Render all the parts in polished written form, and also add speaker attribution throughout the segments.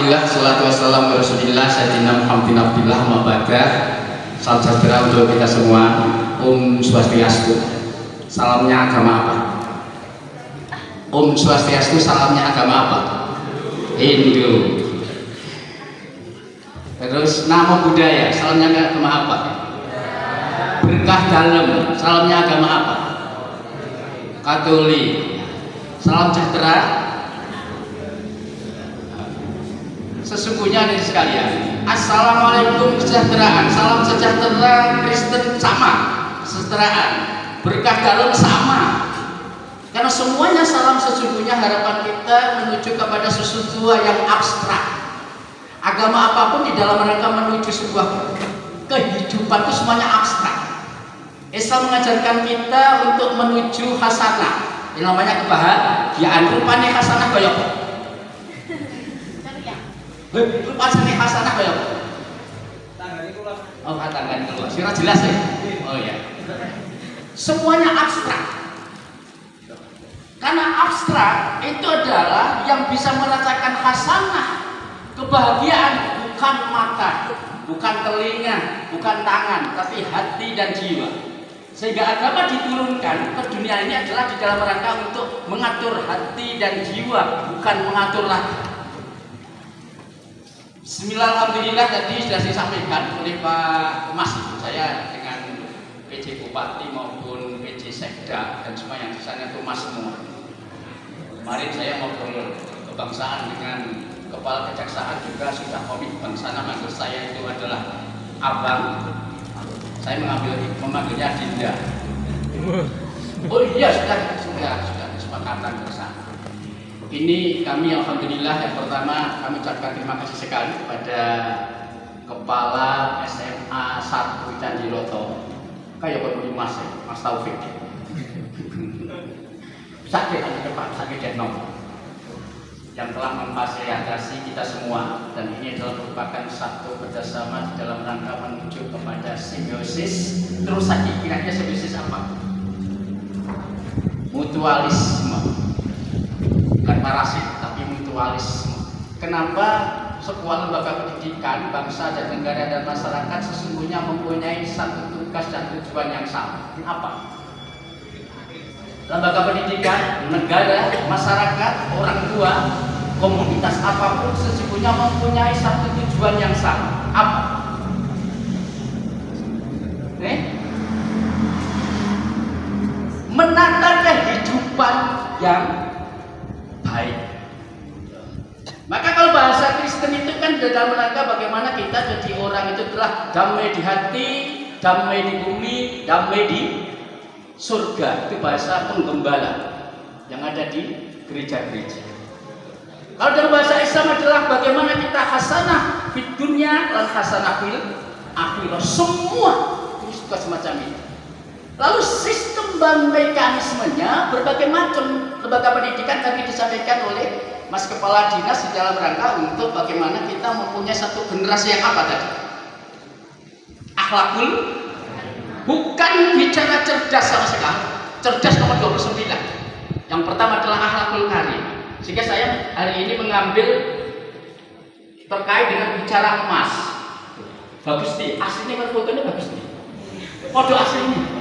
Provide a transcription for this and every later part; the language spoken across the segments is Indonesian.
Speaker 1: Alhamdulillah, salatu wassalamu ala Rasulillah Sayyidina Muhammadin Abdillah Mabada. Salam sejahtera untuk kita semua. Om Swastiastu. Salamnya agama apa? Om Swastiastu, salamnya agama apa? Hindu. Terus nama budaya, salamnya agama apa? Berkah dalam, salamnya agama apa? Katolik. Salam sejahtera. Sesungguhnya dari sekalian, assalamualaikum kesejahteraan, salam sejahtera Kristen sama, kesejahteraan, berkah dalam sama. Karena semuanya salam sesungguhnya harapan kita menuju kepada sesuatu yang abstrak. Agama apapun di dalam rangka menuju sebuah kehidupan itu semuanya abstrak. Islam mengajarkan kita untuk menuju hasanah, yang namanya kebahagiaan. Rupanya hasanah kayak apa? Rupanya hasanah kayak apa? Oh, tangan keluar. Sira jelas ya? Oh ya. Semuanya abstrak. Karena abstrak itu adalah yang bisa merasakan hasanah, kebahagiaan, bukan mata, bukan telinga, bukan tangan, tapi hati dan jiwa. Sehingga agama diturunkan ke dunia ini adalah di dalam rangka untuk mengatur hati dan jiwa, bukan mengatur lagi. Bismillahirrahmanirrahim. Tadi sudah disampaikan oleh Pak Mas, saya dengan PJ Bupati maupun PJ Sekda dan semua yang di sana itu Mas semua. Kemarin saya ngobrol kebangsaan dengan Kepala Kejaksaan juga sudah komit bangsana, maksud saya itu adalah abang. Saya memanggilnya Dinda. Oh iya, sudah kesepakatan bersama. Ini kami alhamdulillah, yang pertama kami ucapkan terima kasih sekali kepada Kepala SMA 1 Candiloto, kayak peduli Mas Taufik. Sakit depan, sakit Denom, yang telah memfasilitasi kita semua, dan ini adalah merupakan satu kerjasama di dalam rangka menuju kepada simbiosis. Terus lagi kira-kira simbiosis apa? Mutualisme, bukan parasit tapi mutualisme. Kenapa sebuah lembaga pendidikan, bangsa dan negara dan masyarakat sesungguhnya mempunyai satu tugas dan tujuan yang sama? Apa? Lembaga pendidikan, negara, masyarakat, orang tua, komunitas apapun sesungguhnya mempunyai satu tujuan yang sama. Apa? Menata kehidupan yang baik. Maka kalau bahasa Kristen itu kan dalam rangka bagaimana kita jadi orang itu telah damai di hati, damai di bumi, damai di surga. Itu bahasa penggembala yang ada di gereja-gereja. Kalau dalam bahasa Islam adalah bagaimana kita hasanah di dunia dan hasanah fil akhirah. Semua itu suka semacam itu. Lalu sistem dan mekanismenya berbagai macam. Lembaga pendidikan tadi disampaikan oleh Mas Kepala Dinas di dalam rangka untuk bagaimana kita mempunyai satu generasi yang apa tadi? Akhlakul, bukan bicara cerdas sama sekali. Cerdas nomor 29. Yang pertama adalah akhlakul karim. Sehingga saya hari ini mengambil terkait dengan bicara emas. Bagus nih, aslinya fotonya bagus nih. Foto aslinya.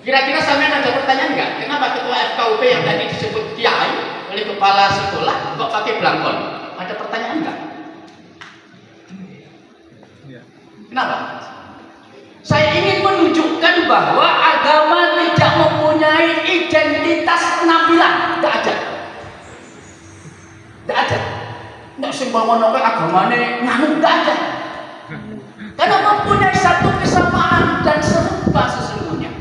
Speaker 1: Kira-kira sampean ada pertanyaan nggak? Kenapa ketua FKUP yang tadi disebut kiai oleh kepala sekolah kok pakai belangkon? Ada pertanyaan nggak? Kenapa? Saya ingin menunjukkan bahwa agama tidak mempunyai identitas penampilan. Tidak ada. Tidak ada. Tidak semua menolak agamanya nganu, tidak ada. Karena mempunyai satu kesamaan dan serupa sesungguhnya.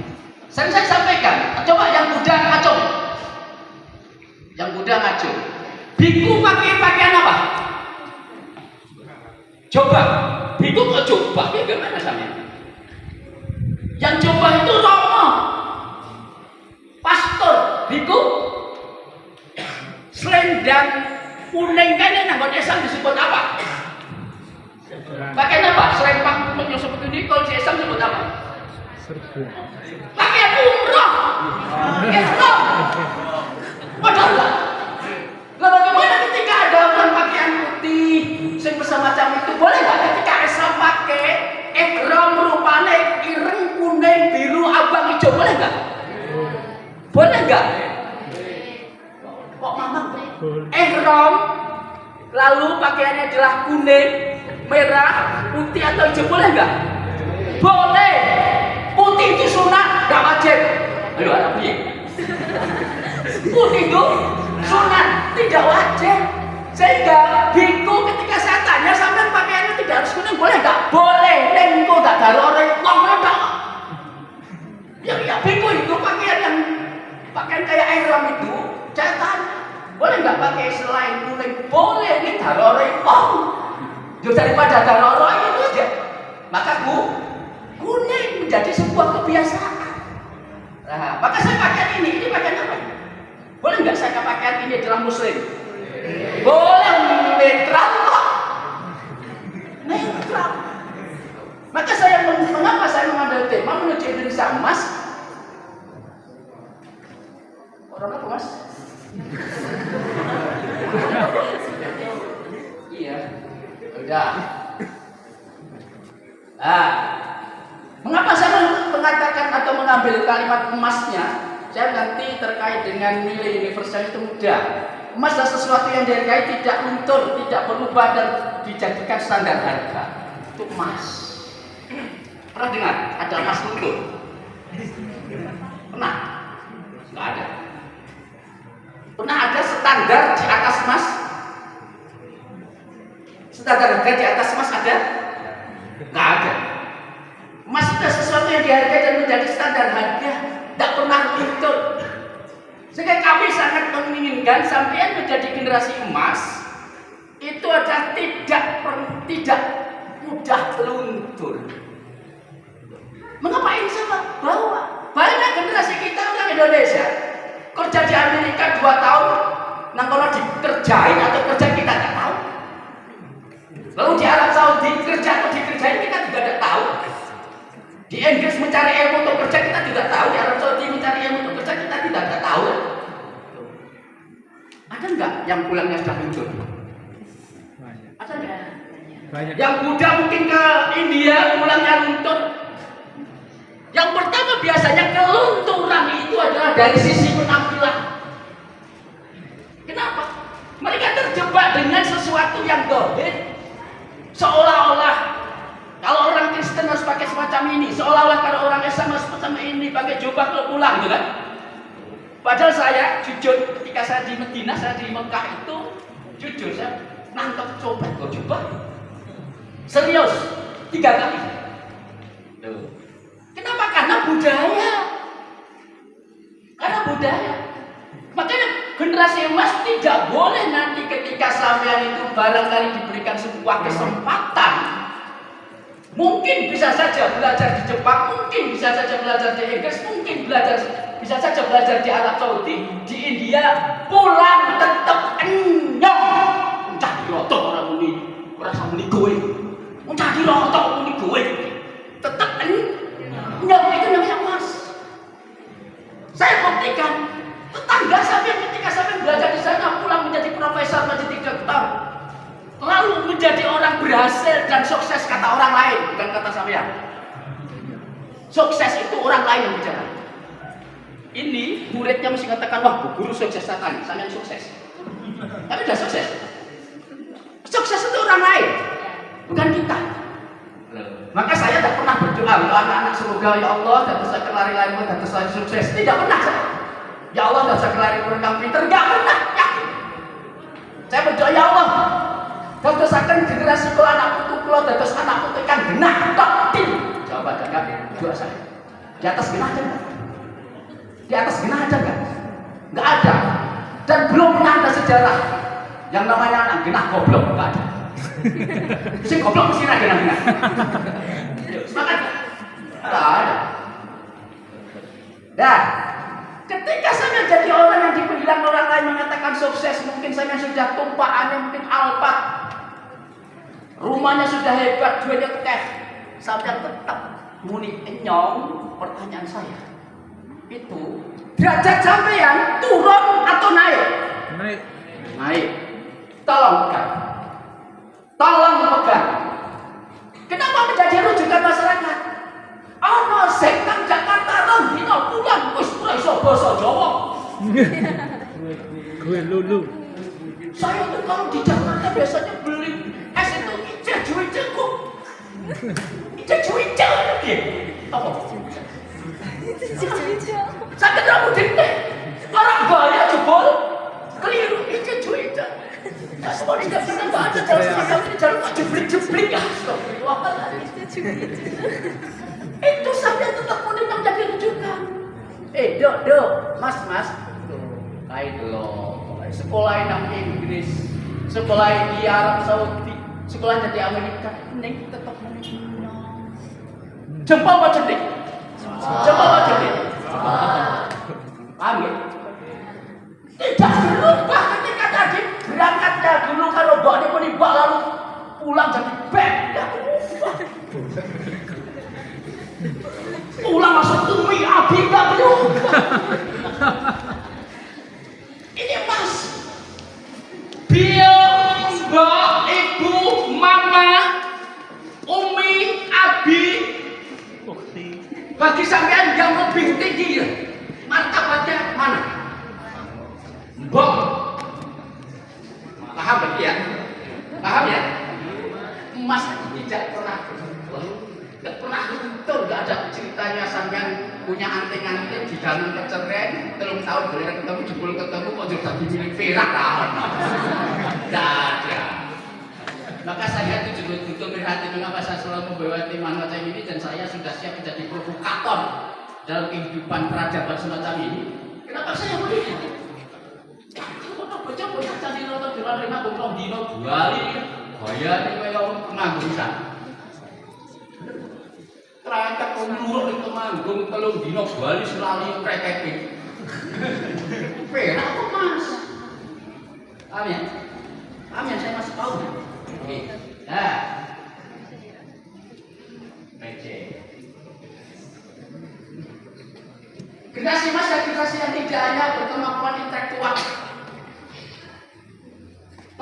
Speaker 1: Saya sampaikan, coba yang Buddha ngaco. Yang Buddha ngaco. Biku pakai pakaian apa? Coba. Biku kok coba? Bagaimana sampean? Yang coba itu Romo, pastor, biku, selendang kuning kan yang nanggon Islam disebut apa? Pakaian apa? Selempang kuning yang seperti ini kalau di Islam disebut apa? Pakaian umroh, Islam. Padahal, bagaimana ketika ada enggak? Kok mama? Ihram lalu pakaiannya adalah kuning, merah, putih atau hijau, boleh enggak? Boleh. Putih itu sunat, enggak wajib. Ayo anak piye? Putih itu sunat, tidak wajib. Sehingga biku ketika saya tanya sampai pakaiannya tidak harus kuning, boleh enggak? Boleh. Engko enggak darore wong rodok. Ya biku itu pakaian kayak ihram itu, saya tanya, boleh nggak pakai selain kuning? Boleh, ini darore wong. Daripada darore itu aja. Maka kuning menjadi sebuah kebiasaan. Nah, maka saya pakaian ini pakaian apa? Boleh nggak saya pakaian ini adalah muslim? Boleh, netral kok. Netral. Maka mengapa saya mengambil tema menuju Indonesia emas? Orang apa mas? Iya, udah. Mengapa saya mengatakan atau mengambil kalimat emasnya? Saya nanti terkait dengan nilai universal itu mudah. Emas adalah sesuatu yang dihargai, tidak luntur, tidak berubah dan dijadikan standar harga. Itu emas. Pernah dengar ada emas luntur? Pernah? Nggak ada. Pernah ada standar di atas emas? Standar harga di atas emas ada? Nggak ada. Emas itu sesuatu yang dihargai dan menjadi standar harga, tidak pernah luntur. Sehingga kami sangat menginginkan sampean menjadi generasi emas itu adalah tidak mudah luntur. Mengapa ini sama? Bahwa banyak generasi kita orang Indonesia kerja di Amerika 2 tahun, nang kalau dikerjain atau kerja kita tidak tahu. Lalu di Arab Saudi kerja atau dikerjain kita juga tidak tahu. Di Inggris mencari ilmu untuk kerja kita tidak tahu. Di Arab Saudi mencari ilmu untuk kerja kita tidak tahu. Ada enggak yang pulangnya sudah muncul? Ada enggak? Banyak. Yang muda mungkin ke India pulangnya luntur. Yang pertama biasanya kelunturan itu adalah dari sisi penampilan. Kenapa? Mereka terjebak dengan sesuatu yang dohir. Seolah-olah kalau orang Kristen harus pakai semacam ini, seolah-olah kalau orang Islam harus semacam ini, pakai jubah kalau pulang, gitu kan? Padahal saya jujur ketika saya di Madinah, saya di Mekah itu jujur saya nangkep jubah serius 3 kali. Kenapa? Karena budaya. Makanya generasi emas tidak boleh nanti ketika sampean itu barangkali diberikan sebuah kesempatan. Mungkin bisa saja belajar di Jepang, mungkin bisa saja belajar di Inggris, mungkin bisa saja belajar di Arab Saudi, di India, pulang tetap enyong. Mencari rotok orang ini, merasa menigoy. Mencari rotok menigoy, tetap enyong itu namanya emas. Saya buktikan, tetangga sampai ketika sampai belajar di sana, pulang menjadi profesor, menjadi dokter, lalu menjadi orang berhasil dan sukses kata orang lain, bukan kata sampean. Sukses itu orang lain yang bicara. Ini muridnya mesti katakan, wah bu guru sukses sekali, sampean sukses. Tapi sudah sukses. Sukses itu orang lain, bukan kita. Maka saya tidak pernah berdoa untuk anak-anak semoga ya Allah dan saya kelari-lari dan saya sukses. Tidak pernah saya. Ya Allah dan saya kelari mereka pinter, tidak pernah. Yakin. Saya berdoa ya Allah. Dan dosakan generasi kalau anak putu pulau dan dos anak putu kan genah totin. Jawabannya enggak, doa saya. Di atas genah ada enggak? Di atas genah ada enggak? Enggak ada. Dan belum pernah ada sejarah yang namanya anak genah goblok, enggak ada. Si goblok mesti ada genah. Semangat. Enggak ada. Dah. Ketika saya jadi orang yang dibilang orang lain mengatakan sukses, mungkin saya sudah tumpahannya mungkin Alphard, rumahnya sudah hebat, duitnya cash, sampai tetap muni enyong. Pertanyaan saya, itu derajat sampean turun atau naik? Naik. Tolong pegang. Kenapa menjadi rujukan masyarakat? Ana sing nang Jakarta rong dina pulang wis ora iso basa Jawa.
Speaker 2: Gue lulu.
Speaker 1: Saya tuh kalau di Jakarta biasanya beli es itu ijo-ijo kok. Ijo-ijo ya. Apa? Sakit rambut deh. Orang bahaya jebol. Keliru ijo-ijo. Mas mau tidak pernah baca dalam seragam ini jalan jeblik-jeblik ya. Itu saja tetap unik yang jadi rujukan. Dok, mas. Kayak loh. Sekolah nang Inggris, sekolah di Arab Saudi, sekolah di Amerika, neng tetap menang. Jempol apa jendik? Jempol apa jendik? Paham ya? Tidak berubah ketika tadi berangkatnya dulu kalau baknya menibak lalu pulang jadi beb. Tidak berubah. Pulang masuk Umi Abi tidak berubah. Ini mas, biar mbak, ibu, mama, umi, abi, bagi sampean yang lebih tinggi ya, martabatnya mana? Mbak, paham berarti ya? Paham ya? Mas tidak pernah betul, nggak ada ceritanya sampean punya anting-anting di dalam keceren, 3 tahun boleh ketemu, jebol ketemu, kok jadi milik perak tahun. Tidak ada. Maka saya itu juga butuh prihatin mengapa saya selalu membawa tema macam ini dan saya sudah siap menjadi provokator dalam kehidupan peradaban semacam ini. Kenapa saya begini? Bocah-bocah cari nonton di luar rumah, bongkong dino Bali, gaya ini kayak pengangguran. Terangkat nguruk di Temanggung, 3 dino Bali selalu kreketin. Perak kok mas? Amin. Saya masih tahu. Oke. Nah. PC. Generasi mas dan generasi yang tidak hanya berkemampuan intelektual,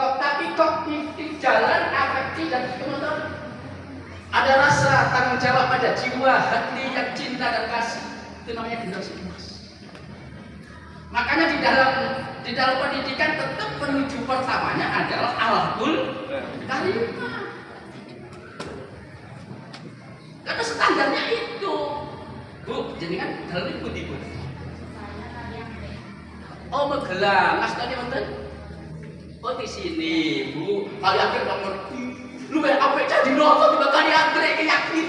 Speaker 1: tapi kognitif jalan, afektif dan psikologi. Ada rasa tanggung jawab pada jiwa, hati yang cinta dan kasih. Itu namanya generasi emas. Makanya di dalam pendidikan tetap menuju pertamanya adalah alaqul karimah. Karena standarnya itu. Bu, jenengan dalam itu di Bu. Oh, Magelang, Mas tadi wonten? Oh, di sini, Bu. Kali akhir kok ngerti. Lu kayak apa jadi nonton tiba kali akhir kayak yakin.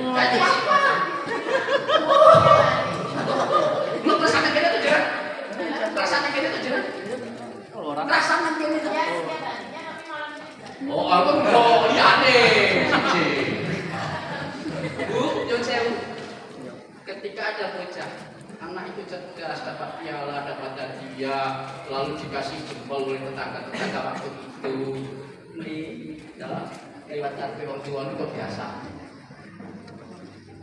Speaker 1: Kayak apa? Lu perasaan kita tuh jangan. Perasaan kita tuh jangan. Perasaan kita tuh. Oh, aku iya deh. Bu, Yon Sewu. Ketika ada bocah, anak itu cerdas, dapat piala, dapat hadiah, lalu dikasih jempol oleh tetangga waktu itu. Lewat kartu orang tua itu biasa.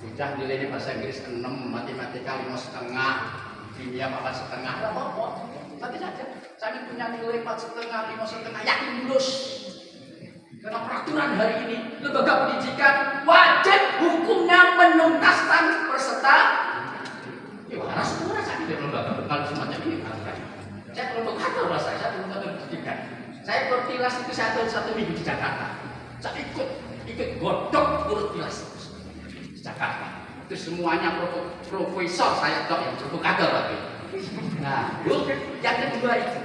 Speaker 1: Bocah nilainya bahasa Inggris 6, matematika 5,5, kimia 4,5. Tidak apa-apa, nanti saja. Saya punya nilai 4,5, 5,5, yakin lulus. Karena peraturan hari ini, lembaga pendidikan wajib hukumnya menuntaskan peserta. Ya harus semua saya tidak lembaga kalau semacam ini kan. Saya provokator saya lembaga pendidikan. Saya bertilas itu satu minggu di Jakarta. Saya ikut godok urut tilas di Jakarta. Itu semuanya profesor saya dok yang provokator waktu itu. Nah, yang kedua itu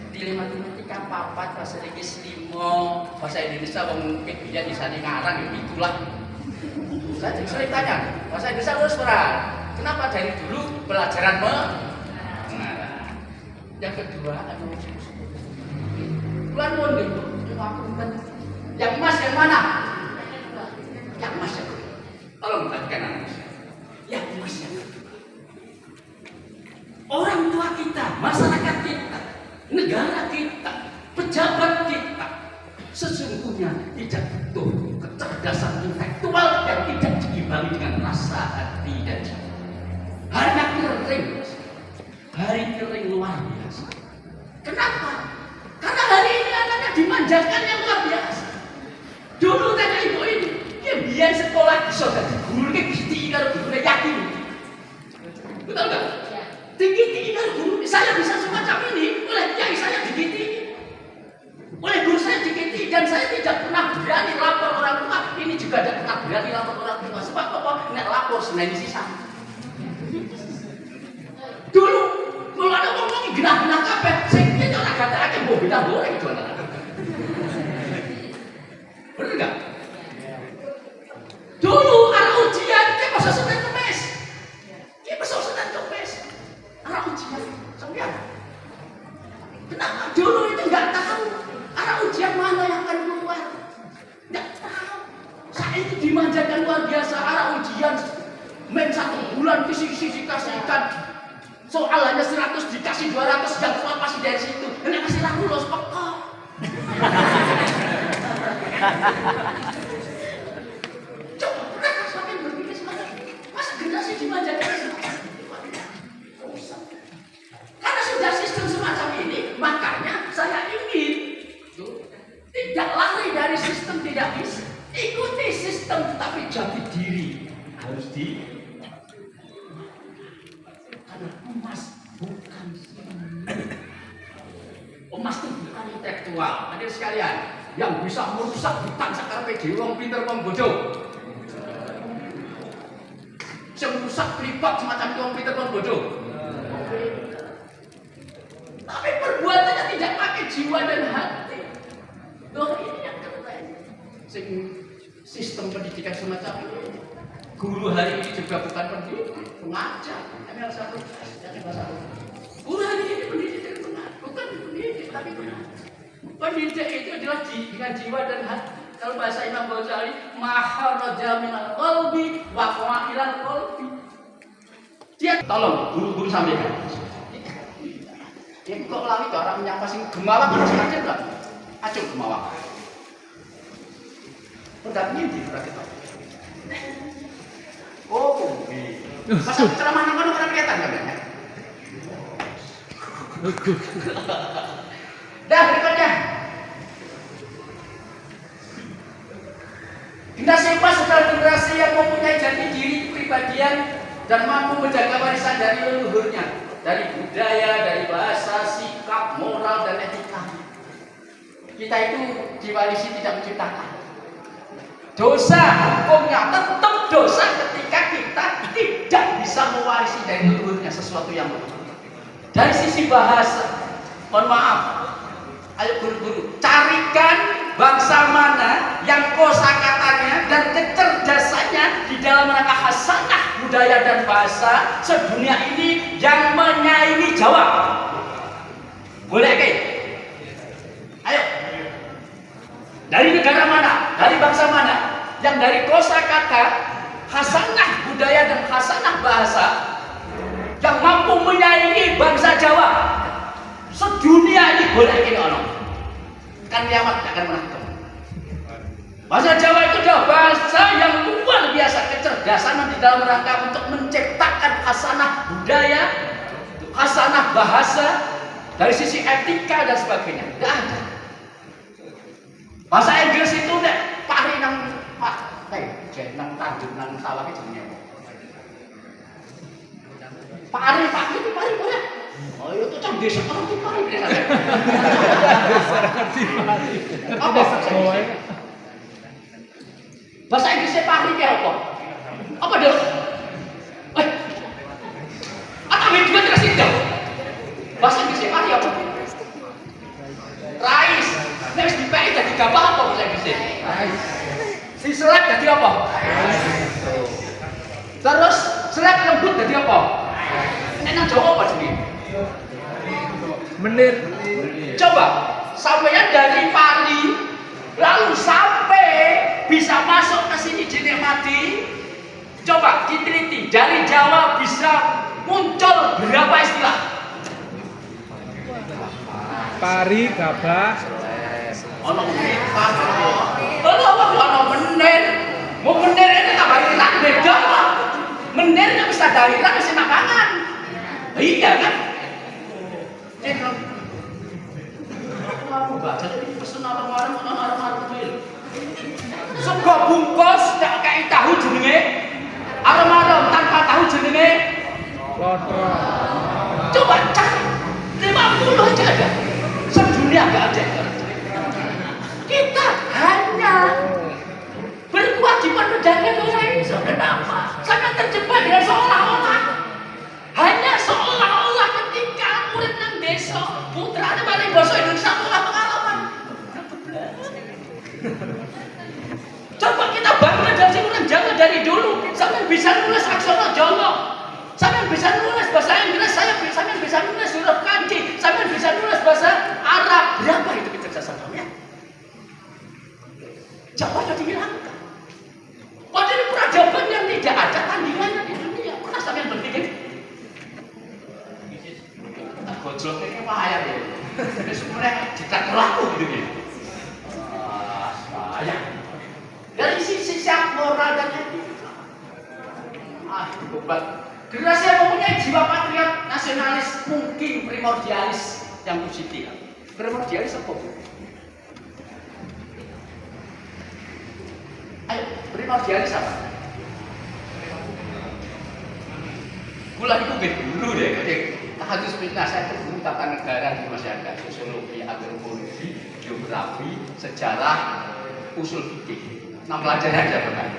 Speaker 1: di matematika 4, bahasa Inggris 5, bahasa Indonesia mungkin dia di sana ngarang itulah. Saya sering tanya, bahasa Indonesia lulus berapa? Kenapa dari dulu pelajaran mengarang? Yang kedua, bulan mundur, yang emas yang mana? Yang emas yang kedua. Tolong perhatikan anak saya. Yang emas yang kedua. Orang tua kita, masyarakat kita, negara kita, pejabat kita sesungguhnya tidak butuh kecerdasan intelektual yang tidak diimbangi dengan rasa hati dan jiwa. Hari kering luar biasa. Kenapa? Karena hari ini anaknya dimanjakan yang luar biasa. Dulu tanya ibu ini, dia biar sekolah di saudara guru ke giti kalau guru yakin. Betul nggak? Digiti kan guru, saya bisa semacam ini, oleh kiai saya digiti, oleh guru saya digiti, dan saya tidak pernah berani lapor orang tua. Ini juga tidak pernah berani lapor orang tua. Sebab apa? Nek lapor senang sisa. Dulu, kalau ada ngomong genah-genah kabeh, sing piye ora gatekake mbok genah goreng itu anak. Bener nggak? Dulu arah ujian kayak masa Senin Kemis, kayak masa Senin Kemis. Arah ujian, sampean. Kenapa dulu itu nggak tahu arah ujian mana yang akan keluar? Nggak tahu. Saya itu dimanjakan luar biasa arah ujian. Men 1 bulan kisi-kisi dikasihkan. Soalnya 100 dikasih 200 dan semua pasti dari situ. Enak kasih lagu los pekok. Coba pernah sampai berpikir semacam masa generasi dimanjakan semacam ini? Karena sudah sistem semacam ini, makanya saya ingin tidak lari dari sistem, tidak bisa ikuti sistem, tetapi jati diri harus di. Karena emas bukan emas itu bukan intelektual. Hadir sekalian, yang bisa merusak hutan sakar pede wong pinter wong bodoh. Yang merusak privat semacam wong pinter wong bodoh. Tapi perbuatannya tidak pakai jiwa dan hati. Loh ini yang keren. Sistem pendidikan semacam ini. Guru hari ini juga bukan pendidik, pengajar. Guru hari ini pendidik bukan pendidik, tapi pengajar. Pendidik itu adalah dengan jiwa dan hati. Kalau bahasa Imam Ghazali, maharaja minal qalbi wa qa'ilal qalbi. Dia tolong guru-guru sampaikan. Dia kok lali ke orang menyapa sing gemawang harus ngajar enggak? Acuh gemawang. Pendapatnya di kita. Oh, masa ceramah nang pernah kelihatan enggak? Dah berikutnya. Generasi emas adalah generasi yang mempunyai jati diri kepribadian dan mampu menjaga warisan dari leluhurnya, dari budaya, dari bahasa, sikap, moral, dan etika. Kita itu diwarisi tidak menciptakan. Dosa hukumnya tetap dosa ketika kita tidak bisa mewarisi dari leluhurnya sesuatu yang betul. Dari sisi bahasa, mohon maaf, ayo guru-guru, carikan bangsa mana yang kosakatanya dan kecerdasannya di dalam rangka hasanah budaya dan bahasa sedunia ini yang menyaingi Jawa. Boleh ke? Ayo. Dari negara mana? Dari bangsa mana? Yang dari kosakata, hasanah budaya dan hasanah bahasa yang mampu menyaingi bangsa Jawa. Sedunia ini boleh ke ono. Kan kiamat akan menang. Bahasa Jawa itu adalah bahasa yang luar biasa kecerdasan di dalam rangka untuk menciptakan hasanah budaya, hasanah bahasa dari sisi etika dan sebagainya. Tidak ada. Bahasa Inggris itu deh pari nang nang tanjung nang sawah itu jenenge. Pari itu pari boleh. Oh itu kan desa orang itu pari desa. Apa sekolah? Bahasa Inggrisnya pari kayak apa? Apa dong? Atau juga tidak sih dong? Bahasa Inggrisnya pari apa? Rice. Next dipakai jadi gabah apa bahasa Inggrisnya? Rice. Si selek jadi apa? Terus selek lembut jadi apa? Enak Jawa apa sih? Menir. Coba sampeyan dari pari lalu sampai bisa masuk ke sini dinikmati. Coba diteliti dari Jawa bisa muncul berapa istilah? Pari, gabah, ono meripat, ono menir. Mau menir ini tambah irak beda. Menir nggak bisa daerah bisa makanan. Iya kan? Aku baca ini pesen orang-orang itu. Sego bungkus tak kayak tahu jenenge. Arem-arem tanpa tahu jenenge. Coba cari 50 aja ada. Sedunia nggak ada. Kita hanya berkewajiban menjaga dosa ini. Kenapa? Sangat terjebak dengan seolah-olah. Hanya seolah-olah ketika murid nang desa putranya paling bahasa Indonesia pola pengalaman. Coba kita bangga dari orang Jawa dari dulu. Sampai bisa nulis aksara Jawa. Sampai bisa nulis bahasa Inggris. Sampai bisa nulis huruf kanji. Sampai bisa nulis bahasa Arab. Berapa itu kecerdasannya? Jawa sudah dihilangkan. Padahal ini peradaban yang tidak ada tandingannya di dunia. Pernah sampai berpikir? Gojlok ini bahaya ya. Ini sebenarnya tidak terlaku gitu ya. Sayang. Dari sisi moral dan etika. Hebat. Generasi yang mempunyai jiwa patriot, nasionalis, mungkin primordialis yang positif. Primordialis apa? Ayo, primordialis apa? Gula itu dulu deh, harus fitnah saya guru tata negara di masyarakat, sosiologi, antropologi, geografi, sejarah, usul fikih. 6 pelajaran aja bukan.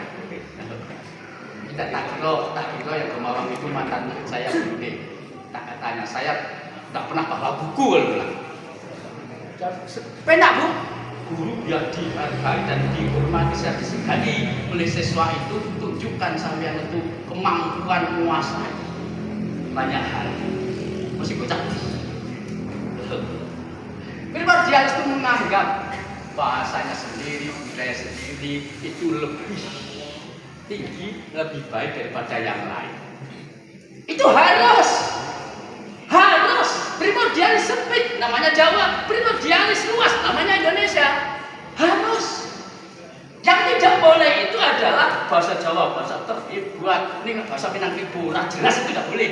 Speaker 1: Kita tak kira yang kemarin itu mantan saya dulu deh. Tak tanya saya tak pernah bawa buku loh. Penak bu, guru yang dihargai dan dihormati serta disegani oleh siswa itu tunjukkan sampean itu kemampuan menguasai banyak hal. Masih kocak. Primordialis itu menganggap bahasanya sendiri, budaya sendiri itu lebih tinggi, lebih baik daripada yang lain. Itu harus primordialis sempit, namanya Jawa, primordialis luas, namanya Indonesia. Harus. Yang tidak boleh itu adalah bahasa Jawa, bahasa terbuat, ini bahasa Minangkabau, jelas itu tidak boleh.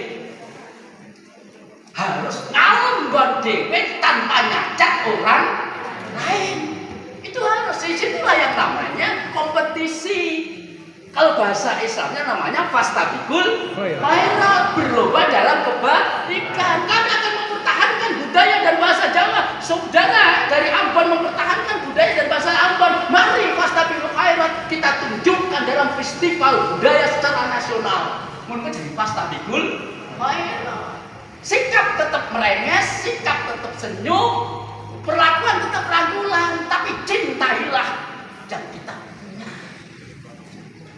Speaker 1: Harus ngalem dewe tanpa nyajak orang lain. Itu harus. Disitulah yang namanya kompetisi. Kalau bahasa Islamnya namanya fastabiqul khairat, berlomba dalam kebaikan. Kami akan mempertahankan budaya dan bahasa Jawa. Saudara dari Ambon mempertahankan budaya dan bahasa Ambon. Mari fastabiqul khairat kita tunjukkan dalam festival budaya secara nasional. Mungkin jadi fastabiqul khairat. Sikap tetap merenges, sikap tetap senyum, perlakuan tetap rangkulan, tapi cintailah yang kita punya.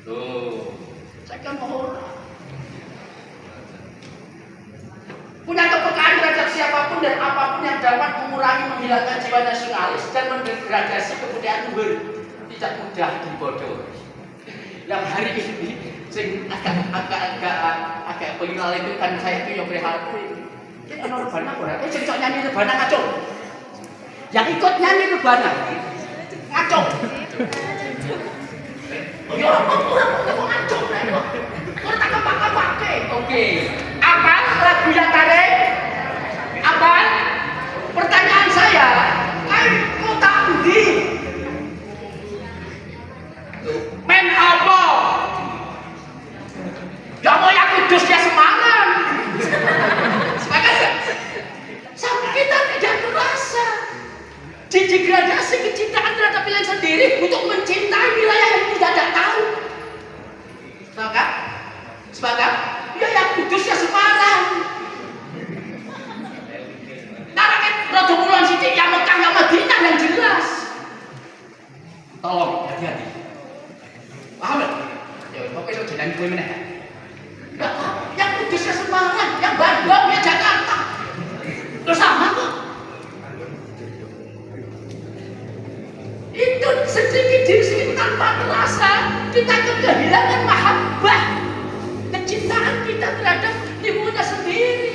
Speaker 1: Tuh, saya kan mohon punya kepekaan terhadap siapapun dan apapun yang dapat mengurangi, menghilangkan jiwa nasionalis dan mendegradasi kebudayaan luhur tidak mudah dibodohi. Yang hari ini sing agak penginal itu kan saya itu yang prihatin. Kita Rebana kok, cocok nyanyi Rebana ngaco. Yang ikut nyanyi Rebana ngaco. Ya apa kurang ngaco nek. Kok tak kepak-kepake. Oke. Apa lagu yang tarik? Apa? Pertanyaan saya, kota endi? Men apa? Ya mau yang kudus ya Semarang. Sampai kita tidak merasa didegradasi kecintaan terhadap pilihan sendiri untuk mencintai wilayah yang tidak tahu. Sepakat? Sepakat? Ya yang kudus ya Semarang. Karena kan Raja Kulon Siti yang Mekah yang Madinah yang jelas. Tolong hati-hati. Paham gak? Ya pokoknya itu jalan kue meneh. Yang kudusnya Semarang, yang Bandung, ya Jakarta. Lo sama kok. Itu sedikit diri sendiri tanpa terasa kita kehilangan mahabbah, kecintaan kita terhadap ibunya sendiri.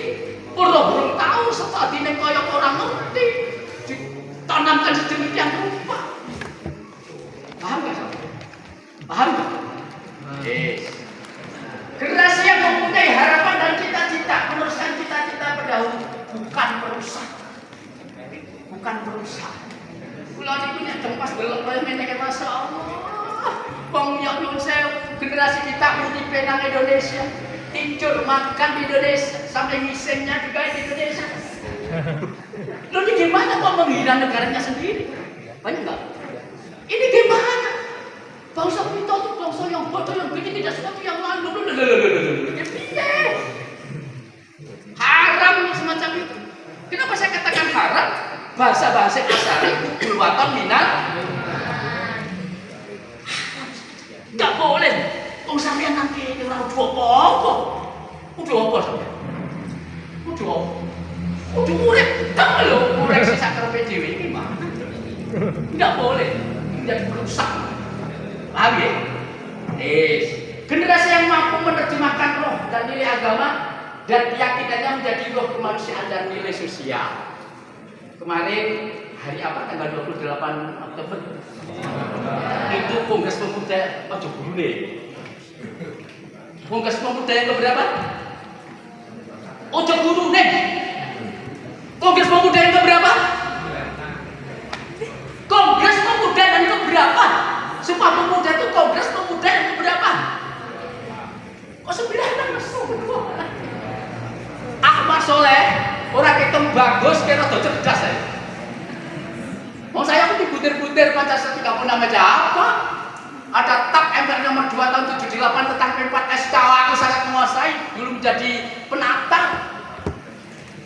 Speaker 1: Belum tahu setelah dineng koyok orang ngerti, ditanamkan sedemikian rupa. Paham gak sob? Paham gak? Yes. Generasi yang mempunyai harapan dan cita-cita meneruskan cita-cita pendahulu, bukan perusak. Bukan perusak. Kula niku nek jempas delok kaya ngene Masya Allah. Wong nyok nyun sewu generasi kita multi nang Indonesia. tidur makan di Indonesia sampai ngisengnya juga di Indonesia. Lo ini gimana kok menghina negaranya sendiri? Banyak nggak? Ini gimana? Bangsa kita itu bangsa yang bodoh, yang begini tidak sesuatu yang malu. Haram semacam itu. Kenapa saya katakan haram? Bahasa-bahasa asari keluatan minat. Nggak boleh. Sampean nanti ini orang udah apa? Udah apa sampean? Udah apa? Udah urip, tak lho, urip sisa kerepe dhewe iki mah. Nggak boleh. Jadi merusak. Paham ya? Generasi yang mampu menerjemahkan roh dan nilai agama dan keyakinannya menjadi roh kemanusiaan dan nilai sosial. Kemarin hari apa? Tanggal 28 Oktober. Itu Kongres Pemuda Ojo Guru nih. Kongres Pemuda yang keberapa? Ojo Guru nih. Kongres Pemuda yang keberapa? Kongres Pemuda yang keberapa? Sumpah Pemuda itu Kongres Pemuda yang keberapa? Oh 9 Ahmad Soleh orang ketemu bagus kira do cerdas ya. Mau saya aku dibutir-butir Pancasila 36 aja apa? Ada TAP MPR nomor 2 tahun 78 tentang P4 SK aku sangat menguasai, belum jadi penata.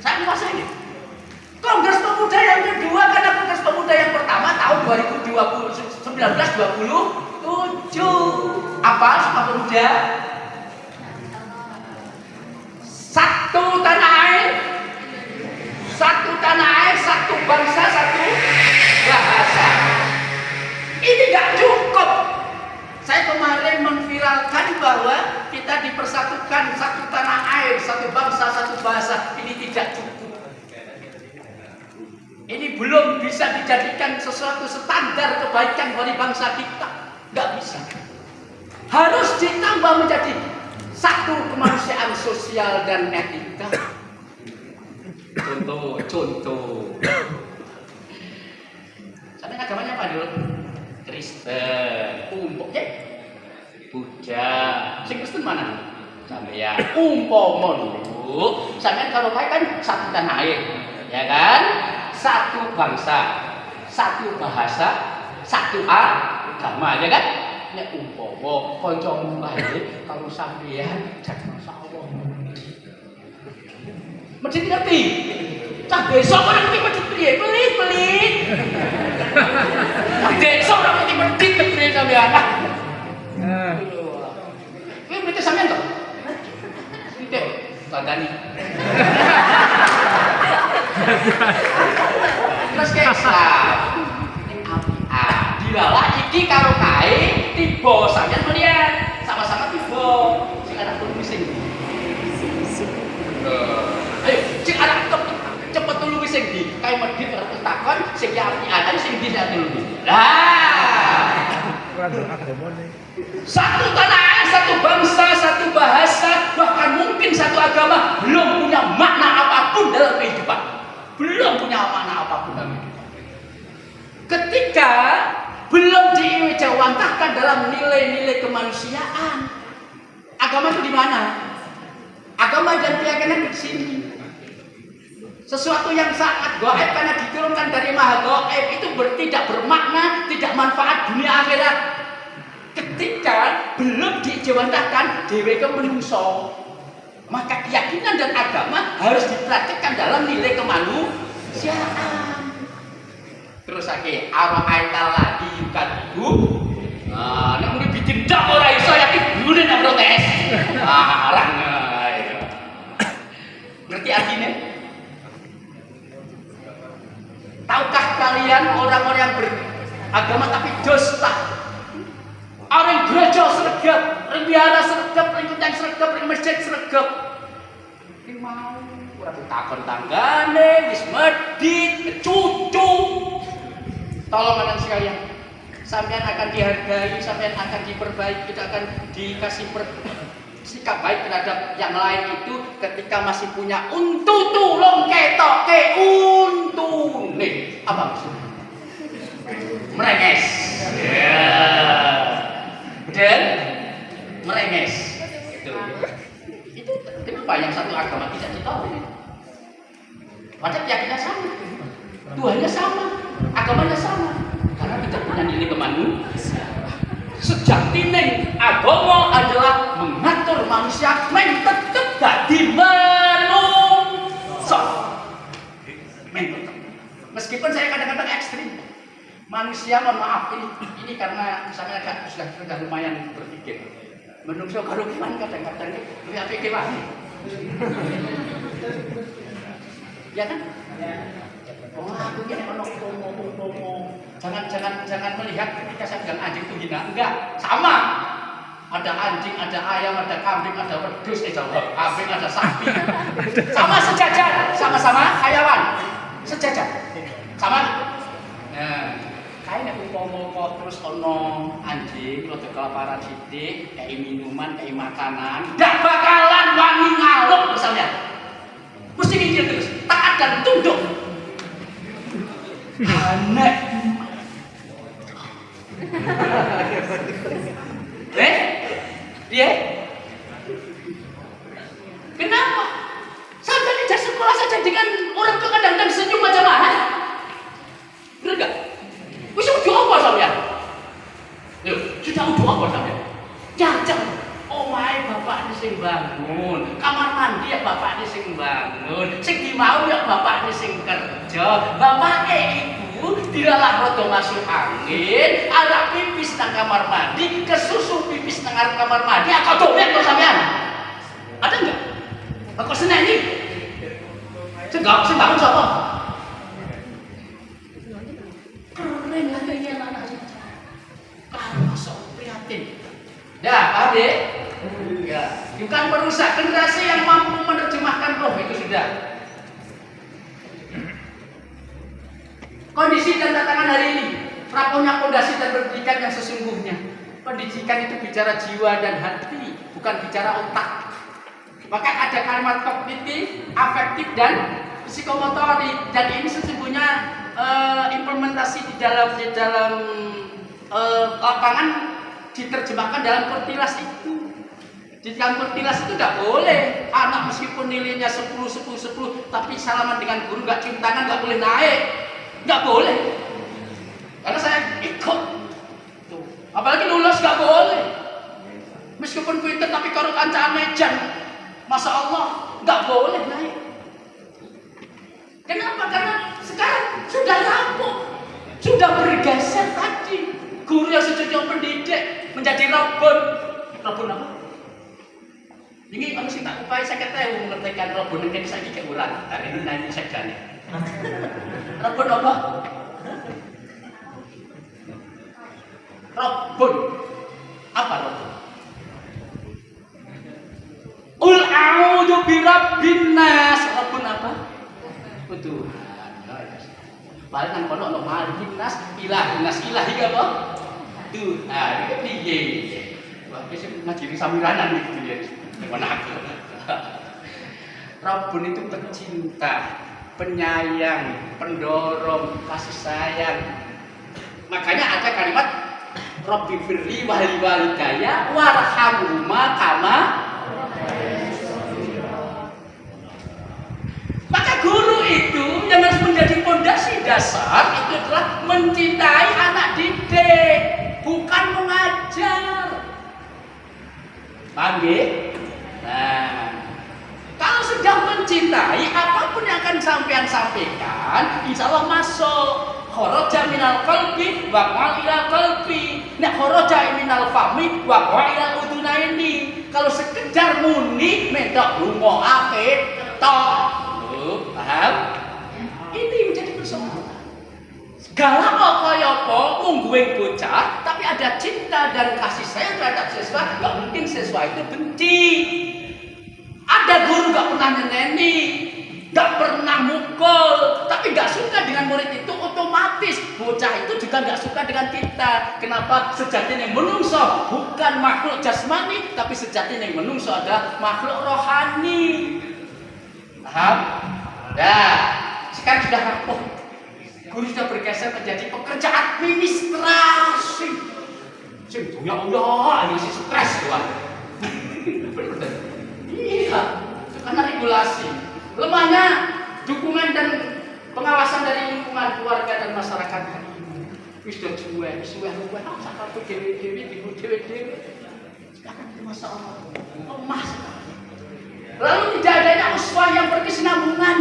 Speaker 1: Saya menguasai. Kongres Pemuda yang kedua karena Kongres Pemuda yang pertama tahun 1927. Apa Sumpah Pemuda? Satu tanah air, satu tanah air, satu bangsa, satu bahasa. Ini nggak cukup. Saya kemarin memviralkan bahwa kita dipersatukan satu tanah air, satu bangsa, satu bahasa. Ini tidak cukup. Ini belum bisa dijadikan sesuatu standar kebaikan dari bangsa kita. Nggak bisa. Harus ditambah menjadi satu kemanusiaan sosial dan etika. Contoh. Sampai agamanya apa dulu? Kristen, ya? Buddha. Sing Kristen mana? Sampeyan umpama dulu. Sampeyan kalau kayak kan satu tanah air, ya kan? Satu bangsa, satu bahasa, satu agama, ya kan? Ya umpama kancamu kae kalau sampeyan jak masyaallah. Mesti ngerti. Cah besok ora ngerti medhit piye? Pelit. Cah besok ora ngerti medhit piye sampeyan. Kuwi mesti sampeyan to? Tidak, tandani. Terus kayak dilalah iki karo kae tiba sampeyan melihat sama-sama tiba sing anak telu sing ayo sing anak cepet telu sing di kae medhit ora takon sing api-api sing di sak telu lah satu tanah air, satu bangsa, satu bahasa, bahkan mungkin satu agama belum punya makna apapun dalam kehidupan. Belum punya makna apapun dalam kehidupan. Ketika belum diijawantahkan dalam nilai-nilai kemanusiaan. Agama itu di mana? Agama dan keyakinan di sini. Sesuatu yang sangat gaib karena diturunkan dari Maha Gaib itu tidak bermakna, tidak manfaat dunia akhirat. Ketika belum diijawantahkan dheweke menungso, maka keyakinan dan agama harus dipraktikkan dalam nilai kemanusiaan. Terus lagi ara'aital ladzi yukadzibu. Nek muni bikin ndak ora iso yakin gurune ndak protes. Arang. Ngerti artinya? Tahukah kalian orang-orang yang beragama tapi dusta? Orang gereja sregep, orang biara sregep, orang kutang sregep, orang masjid sregep. Ini mau ora takon tanggane, wis medhit, cucu. Tolong anak sekalian, sampean akan dihargai, sampean akan diperbaiki, kita akan dikasih sikap baik terhadap yang lain itu ketika masih punya untu tulung ketoke untune. Apa maksudnya? Merenges. Dan merenges. Itu Kenapa yang satu agama tidak ditolak? Padahal keyakinannya sama, Tuhannya sama, agamanya sama, karena tidak punya nilai kemanusiaan. Sejatine agama adalah mengatur manusia men tetep dadi manungsa. Meskipun saya kadang-kadang ekstrim, manusia mohon maaf ini karena misalnya sudah lumayan berpikir. Menungso karo kewan kadang-kadang iki apik kewan. Ya kan? Oh, aku ini ngomong. Jangan melihat ketika saya bilang anjing itu hina. Enggak, sama. Ada anjing, ada ayam, ada kambing, ada wedhus, kambing, ada sapi. Sama sejajar, sama-sama hayawan. Sejajar. Sama. Nah, kae nek umpama kok terus ono anjing rada kelaparan sithik, kayak minuman, kayak makanan, ndak bakalan wani ngaluk misalnya. Mesti mikir terus, taat dan tunduk. Aneh. Dia? Kenapa? Sampai di sekolah saja dengan orang tua kadang-kadang senyum macam-macam. Benar enggak? Wis udah apa sampean? Lho, sudah udah apa sampean? Jajang. Omahe bapakne sing bangun, kamar mandi ya bapakne sing bangun, sing dimau ya bapakne sing kerja. Bapake iku dilalah rada masuk angin, arak pipis nang kamar mandi, kesusu pipis nang arep kamar mandi, aku domek to sampean. Ada enggak? Kok seneni? Sing bangun sapa? Keren katanya anak saya. Kalau masuk prihatin. Dah, adik. Ya, bukan merusak generasi yang mampu menerjemahkan roh itu sudah. Kondisi dan tantangan hari ini, prapunya fondasi dan pendidikan yang sesungguhnya. Pendidikan itu bicara jiwa dan hati, bukan bicara otak. Maka ada kalimat kognitif, afektif dan psikomotorik, dan ini sesungguhnya implementasi di dalam lapangan diterjemahkan dalam kurtilas itu. Di dalam kurtilas itu tidak boleh anak meskipun nilainya 10, tapi salaman dengan guru nggak cium tangan nggak boleh naik, nggak boleh. Karena saya ikut, tuh. Apalagi lulus nggak boleh. Meskipun pintar tapi kalau kancane jan, masya Allah nggak boleh naik. Kenapa? Karena sekarang sudah rampung, sudah bergeser tadi. Guru yang sejujurnya pendidik menjadi robot apa? Ini aku sih tak upaya saya ketahui mengertikan robot yang saya tidak ulang. Hari ini nanti saya jani. Robot apa? Robot apa robot? Qul a'udzu birabbin nas. Robot apa? Betul. Paling nang kono ono malikin nas, ilahin nas, ilahi apa? Tuh, nah, ini piye? Wah, wis ngaji samiranan iki piye? Mana aku? Rabbun itu pecinta, penyayang, pendorong, kasih sayang. Makanya ada kalimat Rabbi firli wa li walidayya warhamhuma kama. Maka guru itu yang harus menjadi fondasi dasar itu adalah mencintai anak didik, bukan mengajar. Paham ya? Nah, kalau sudah mencintai, apapun yang akan sampean sampaikan, insya Allah masuk. Kharaja minal qalbi wa qa'ila qalbi. Nek kharaja minal fahmi wa qa'ila udunaini. Kalau sekedar muni mentok lunga apik tok. Paham? Ini menjadi persoalan. Segala kaya apa mungguing bocah, tapi ada cinta dan kasih sayang terhadap siswa, nggak mungkin siswa itu benci. Ada guru nggak pernah nyeneni, nggak pernah mukul, tapi nggak suka dengan murid itu, otomatis bocah itu juga nggak suka dengan kita. Kenapa? Sejatinya menungso bukan makhluk jasmani, tapi sejatinya menungso adalah makhluk rohani. Paham? Nah, sekarang sudah rapuh. Guru sudah bergeser menjadi pekerja administrasi. Ya Allah, ini sih stres tuan. Iya. regulasi, lemahnya dukungan dan pengawasan dari lingkungan keluarga dan masyarakat hari ini. Wis do suwe sakar dhewe-dhewe dhewe-dhewe. Sekarang masalah lemah sekali. Lalu tidak adanya uswah yang berkesinambungan.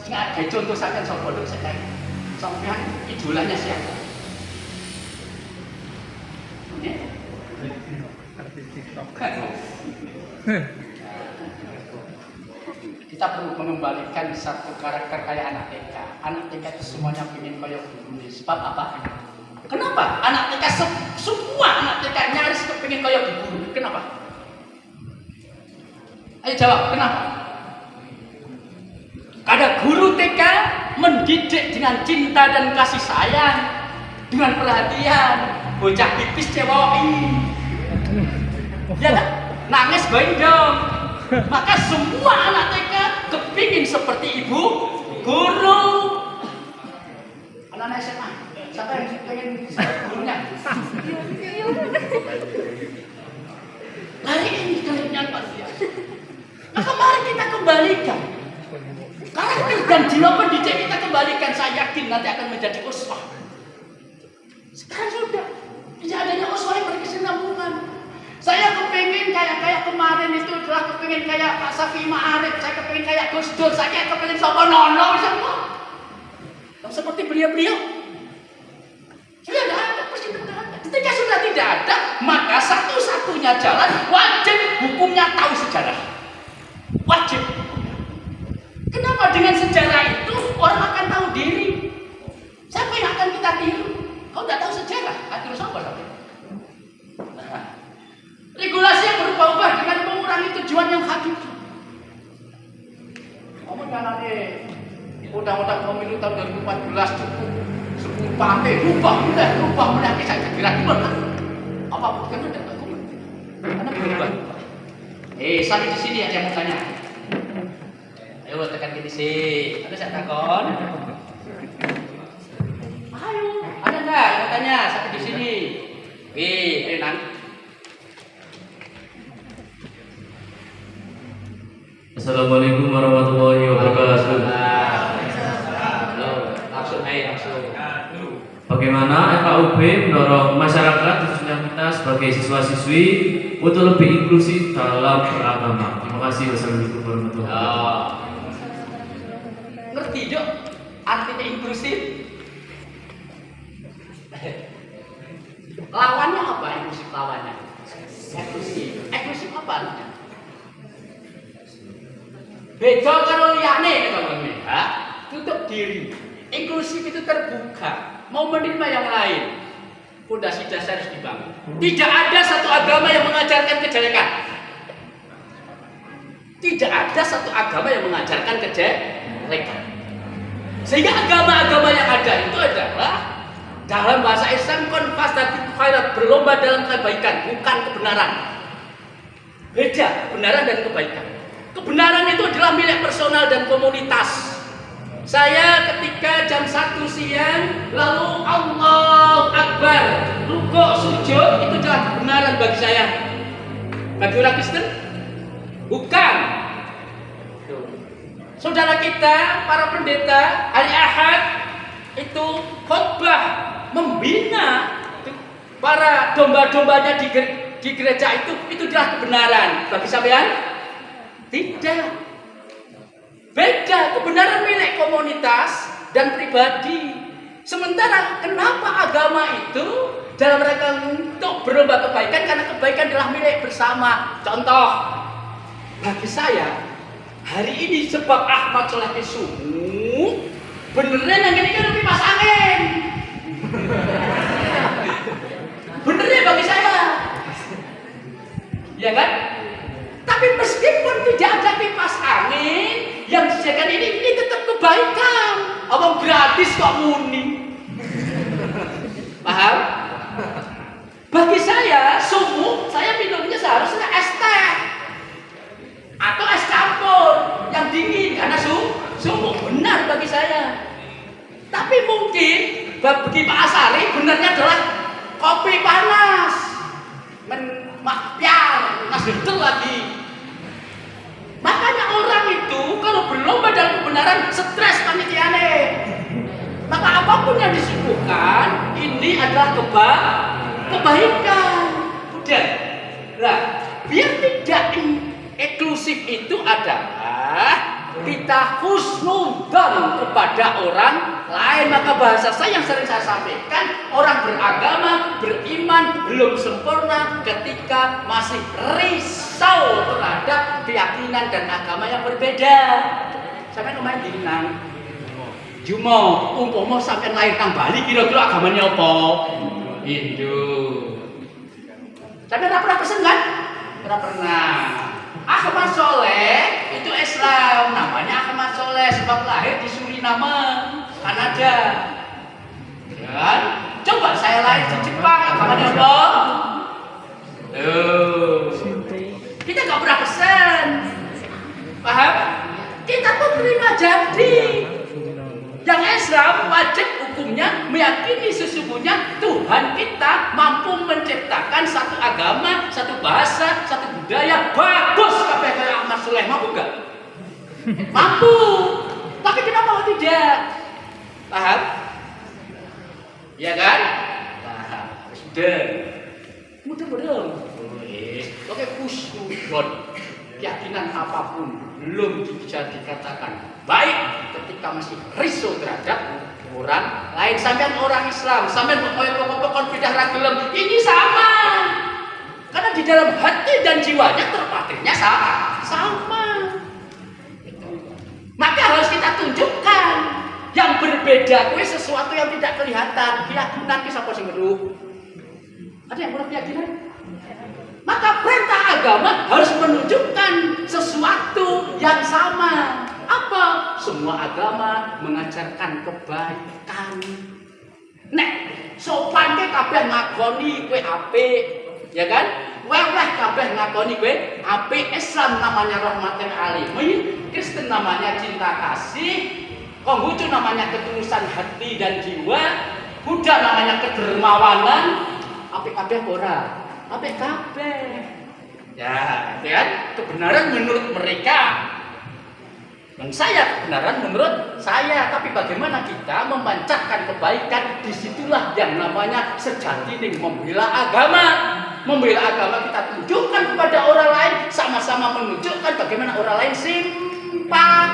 Speaker 1: Nggak ada contoh saja sapa dok sekarang. Sampean idolanya siapa? Kita perlu mengembalikan satu karakter kayak anak TK. Anak TK itu semuanya ingin kayak guru. Sebab apa? Kenapa? Anak TK semua anak TK nyaris kepingin kayak guru. Kenapa? Ayo jawab, kenapa? Karena guru TK mendidik dengan cinta dan kasih sayang, dengan perhatian. Bocah pipis cewoi, ya kan? Nangis gendong. Maka semua anak TK kepingin seperti ibu guru. Anak-anak SMA, siapa yang pengen seperti gurunya? Hari ini kalian pasti. Maka mari kita kembalikan karakter dan jiwa pendidik kita kembalikan. Saya yakin nanti akan menjadi uswah. Sekarang sudah tidak adanya uswah yang berkesinambungan. Saya kepingin kayak kemarin itu adalah kepingin kayak Pak Safi Ma'arif, saya kepingin kayak Gus Dur, saya kepingin Sopo Nono, semua. Seperti beliau-beliau. Sudah tidak ada, ketika sudah tidak ada, maka satu-satunya jalan wajib hukumnya tahu sejarah. Wajib. Kenapa dengan sejarah itu orang akan tahu diri? Siapa yang akan kita tiru? Kau tidak tahu sejarah, tiru siapa sampai? Regulasi yang berubah-ubah dengan mengurangi tujuan yang hakiki. Kamu jangan undang-undang pemilu tahun 2014 cukup 10 partai rubah mulai kisah kira gimana? Apa bukan ada dokumen? Karena berubah. Sampai di sini ada yang mau tanya. Ayo tekan gini sih. Ada saya takon. Ayo, ada enggak yang mau tanya sampai di sini? Ayo nanti.
Speaker 2: Assalamualaikum warahmatullahi wabarakatuh.
Speaker 1: Langsung.
Speaker 2: Bagaimana FKUB mendorong masyarakat khususnya kita sebagai siswa-siswi untuk lebih inklusif dalam beragama? Terima kasih. Wassalamualaikum warahmatullahi wabarakatuh.
Speaker 1: Ngerti Jok artinya inklusif? Lawannya apa inklusif lawannya? Eksklusif apa artinya? Beda karo liyane teman-teman. Tutup diri. Inklusif itu terbuka, mau menerima yang lain. Fondasi dasar harus dibangun. Tidak ada satu agama yang mengajarkan kejelekan. Tidak ada satu agama yang mengajarkan kejelekan. Sehingga agama-agama yang ada itu adalah dalam bahasa Islam konfasdatif khairat, berlomba dalam kebaikan, bukan kebenaran. Beda kebenaran dan kebaikan. Kebenaran itu adalah milik personal dan komunitas. Saya ketika jam 1 siang lalu Allahu Akbar, rukuk, sujud, itu adalah kebenaran bagi saya. Bagi orang Kristen bukan. Saudara kita, para pendeta, hari Ahad itu khotbah membina para domba-dombanya di gereja itu adalah kebenaran. Bagi sampean? Tidak. Beda, kebenaran milik komunitas dan pribadi. Sementara kenapa agama itu dalam rangka untuk berlomba kebaikan? Karena kebaikan adalah milik bersama. Contoh, bagi saya hari ini sebab Ahmad Soleh Sumu beneran yang ini kan lebih pas angin. Beneran bagi saya, ya kan? Tapi meskipun tidak ada kipas angin yang disediakan ini tetap kebaikan. Abang gratis kok muni. Paham? Bagi saya, sumu, saya minumnya seharusnya es teh atau es campur yang dingin karena sumu benar bagi saya. Tapi mungkin bagi Pak Asari benarnya adalah kopi panas. Makpiar, mas betul lagi. Makanya orang itu kalau berlomba dalam kebenaran stres panitiane. Maka apapun yang disuguhkan ini adalah kebaikan. Udah. Nah, biar tidak eksklusif itu adalah kita husnudzon kepada orang lain. Maka bahasa saya yang sering saya sampaikan, orang beragama, beriman belum sempurna ketika masih risau terhadap keyakinan dan agama yang berbeda. Sampai ngomongin gini nang Jumo, umpama sampai lahir nang Bali kira-kira agamanya apa? Hindu. Sampai pernah pesen kan? Pernah. Ahmad Soleh itu Islam, namanya Ahmad Soleh sebab lahir di Suriname, Kanada. Dan coba saya lahir di Jepang, agamanya apa? Kita nggak pernah pesen, paham? Kita tuh terima jadi. Yang Islam wajib hukumnya meyakini sesungguhnya Tuhan kita mampu menciptakan satu agama, satu bahasa, satu budaya bagus kayak Ahmad Soleh. Mampu gak? Mampu. Tapi kenapa tidak? Paham? Ya kan? Paham. Sudah. Mudah-mudahan. Oke, husnuzon. Keyakinan apapun belum bisa dikatakan baik ketika masih risau terhadap orang lain. Sampean orang Islam, sampean pokok-pokok bidah ragilem, ini sama. Karena di dalam hati dan jiwanya terpatihnya sama. Maka harus kita tunjukkan yang berbeda. Kue sesuatu yang tidak kelihatan. Keyakinan kisah posing beruh. Ada yang kurang keyakinan? Maka perintah agama harus menunjukkan sesuatu yang sama. Apa? Semua agama mengajarkan kebaikan. Nek sopan ke kabeh ngakoni kowe apik, ya kan? Weweh kabeh ngakoni kowe apik. Islam namanya rahmatul alamin, Kristen namanya cinta kasih, Konghucu namanya ketulusan hati dan jiwa, Buddha namanya kedermawanan. Apik kabeh ora? Apik kabeh. Ya, kan? Kebenaran menurut mereka. Dan saya kebenaran menurut saya. Tapi bagaimana kita memancarkan kebaikan? Disitulah yang namanya sejati ning membela agama. Membela agama kita tunjukkan kepada orang lain, sama-sama menunjukkan bagaimana orang lain simpatik.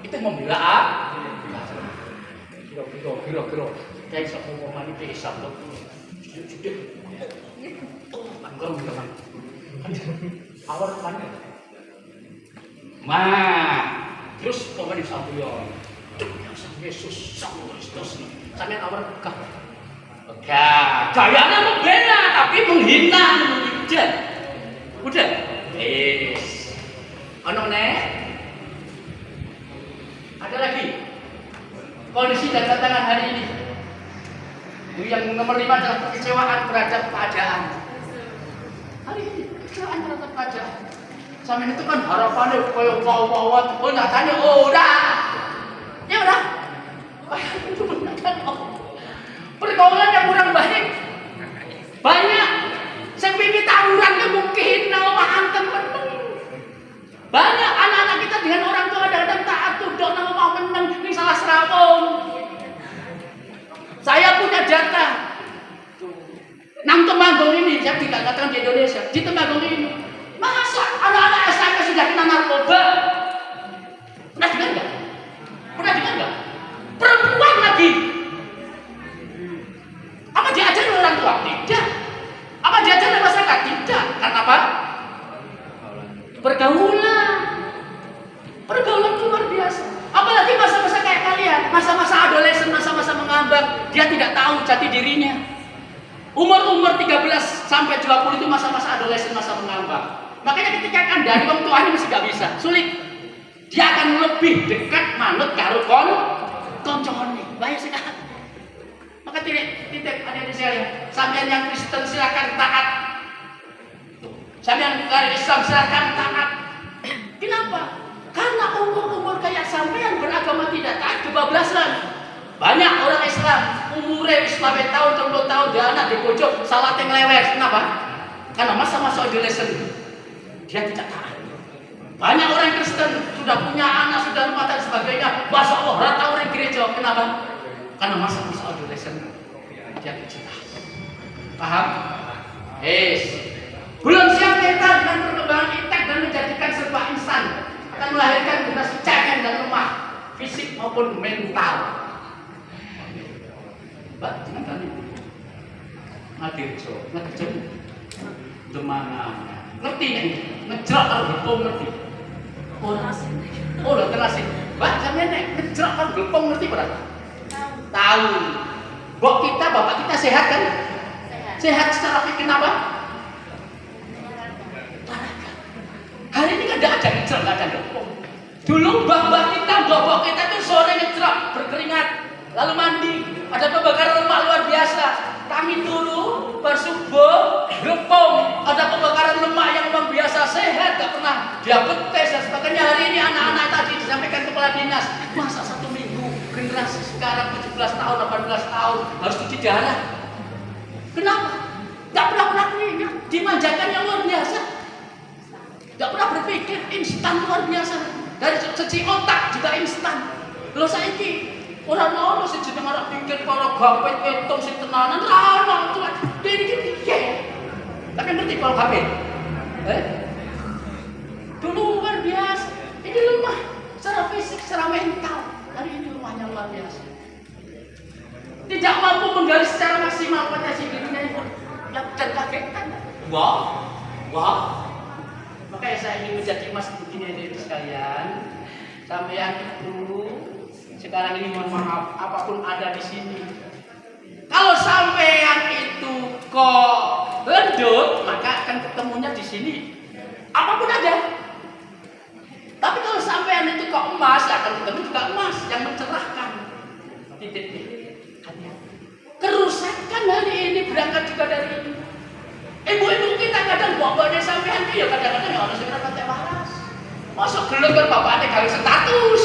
Speaker 1: Itu membela agama. Kira-kira kayak sapa pemani iki sabtu. Awal mana? Terus pemani sampeyan. Yesus Sang Kristus. Sampeyan awal bekah. Gayanya membela tapi menghina. Udah. Ono nek? Ada lagi. Kondisi dan tantangan hari ini. Yang nomor 5 adalah kekecewaan terhadap keadaan. Hari ini kekecewaan terhadap keadaan. Sampai itu kan harapannya kayak wow-wow, nyatanya udah. Ya udah. Itu benar kan. Pergaulan yang kurang baik. Banyak. Sampai tawuran ke mungkin nama antem meneng. Banyak anak-anak kita dengan orang tua kadang-kadang taat tudok nama mau meneng ini salah serawon. Saya punya data. Nang Temanggung ini, saya tidak katakan di Indonesia, di Temanggung ini. Masa anak-anak SMP sudah kena narkoba? Pernah dengar nggak? Pernah dengar nggak? Perempuan lagi. Apa diajar oleh orang tua? Tidak. Apa diajar oleh masyarakat? Tidak. Karena apa? Pergaulan. Pergaulan itu luar biasa. Apalagi masa-masa kayak kalian, masa-masa adolesen, masa-masa mengambang, dia tidak tahu jati dirinya. Umur 13 sampai 20 itu masa-masa adolesen, masa mengambang. Makanya ketika kan dari orang tuanya masih gak bisa, sulit. Dia akan lebih dekat manut karo koncone. Bahaya sekali. Maka titik adik-adik saya, sampeyan yang Kristen silakan taat. Sampeyan yang Islam silakan taat. Kenapa? Karena umur-umur kayak sampean beragama tidak taat kebablasan. Banyak orang Islam umurnya Islam tahun 30 tahun dia anak di pojok salat yang lewes. Kenapa? Karena masa-masa adolesen. dia tidak taat. Banyak orang Kristen sudah punya anak, sudah rumah dan sebagainya. Masya Allah, rata orang gereja. Kenapa? Karena masa-masa adolescen dia jelas. Paham? Belum siap mental dengan perkembangan intek dan menjadikan serba instan akan melahirkan generasi cengeng dan lemah, fisik maupun mental. Mbak, jangan ini. Ngadirjo, demangannya. Ngerti nih? Ngejerak kalau gepong ngerti. Oh, terasik. Mbak, sampeyan nek ngejerak kalau gepong ngerti berapa? Tahu. Bapak kita sehat kan? Sehat secara fikih apa? Hari ini kan tidak ada ngejerak, tidak ada gepong. Dulu mbah kita itu sore ngejerak, berkeringat, lalu mandi. Ada pembakaran lemak luar biasa. Kami dulu bersubuh gepong, ada pembakaran lemak yang luar biasa, sehat, tak pernah diabetes dan sebagainya. Hari ini anak-anak tadi disampaikan kepala dinas, masa 1 minggu generasi sekarang 17 tahun, 18 tahun harus cuci darah. Kenapa? Tidak pernah dimanjakan yang luar biasa. Tidak pernah berpikir instan luar biasa. Dari segi otak juga instan. Lo saiki orang ono sing jeneng arep pikir para gapet ketung sing tenanan ra ono tuh. Dene iki piye? Tapi ngerti kalau gapet? Dulu luar biasa. Ini lemah secara fisik, secara mental. Hari ini lemahnya luar biasa. Tidak mampu menggali secara maksimal potensi dirinya yang dan kagetkan. Wah. Makanya saya ingin menjadi emas begini dari sekalian. Sampeyan itu sekarang ini mohon maaf, apapun ada di sini. Kalau sampean itu kok ledut, maka akan ketemunya di sini. Apapun ada. Tapi kalau sampean itu kok emas, akan ketemu juga emas yang mencerahkan. Titik. Kerusakan hari ini berangkat juga dari ini. Ibu-ibu kita kadang bawa-bawa sampean dia kadang-kadang ya harus segera kata waras. Masuk gelem kan bapaknya kali status.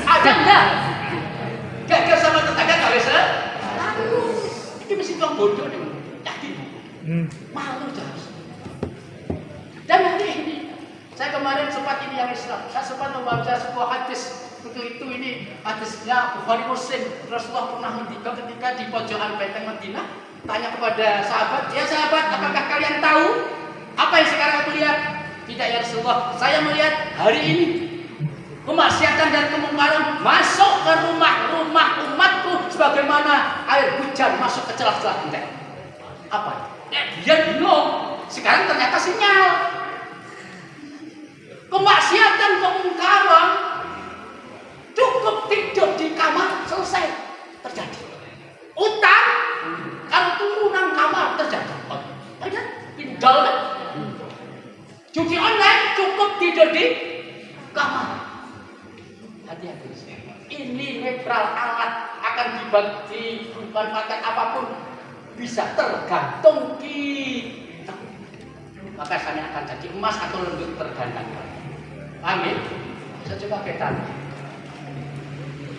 Speaker 1: Ada enggak? Gagal sama tetangga kali status. Ini mesti orang bodoh nih. Yakin. Malu jelas. Dan hari ini saya kemarin sempat ini yang Islam. Saya sempat membaca sebuah hadis. Itu ini hadisnya Bukhari Muslim. Rasulullah pernah menghentikan ketika di pojokan benteng Madinah, tanya kepada sahabat, ya sahabat, apakah kalian tahu apa yang sekarang aku lihat? Tidak ya Rasulullah, saya melihat hari ini kemaksiatan dan kemungkaran masuk ke rumah-rumah umatku sebagaimana air hujan masuk ke celah-celah genteng. Apa? Dia bingung. Sekarang ternyata sinyal. Kemaksiatan, kemungkaran cukup tidur di kamar selesai terjadi. Utang kalau turunan kamar terjadi. Ada pinjol kan? Cuci online cukup tidur di kamar. Hati-hati. Ini netral alat akan dimanfaatkan apapun bisa tergantung kita. Maka saya akan jadi emas atau lebih tergantung. Amin. Saya coba ketanya.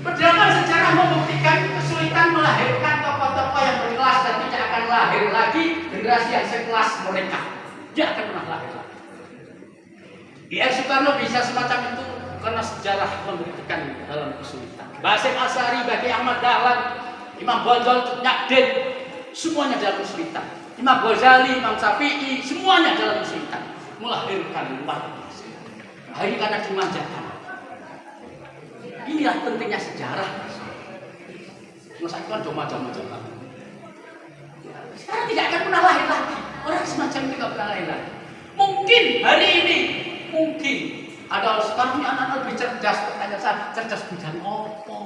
Speaker 1: Perjalanan sejarah membuktikan kesulitan melahirkan tokoh-tokoh yang berkelas dan tidak akan lahir lagi generasi yang sekelas mereka. Dia akan pernah lahir lagi. I.R. Soekarno bisa semacam itu karena sejarah membuktikan dalam kesulitan. Basim Asy'ari, Baqi Ahmad Dahlan, Imam Ghazali, Nyakdin, semuanya dalam kesulitan. Imam Ghazali, Imam Syafi'i, semuanya dalam kesulitan. Melahirkan luar biasa. Hari karena dimanjakan. Inilah pentingnya sejarah. Masa itu kan joma-joma. Sekarang tidak akan pernah lahir lagi. Orang semacam ini tidak pernah lahir lagi. Mungkin hari ini, mungkin ada sekarang ini anak-anak lebih cerdas. Pertanyaan saya, cerdas bidang apa?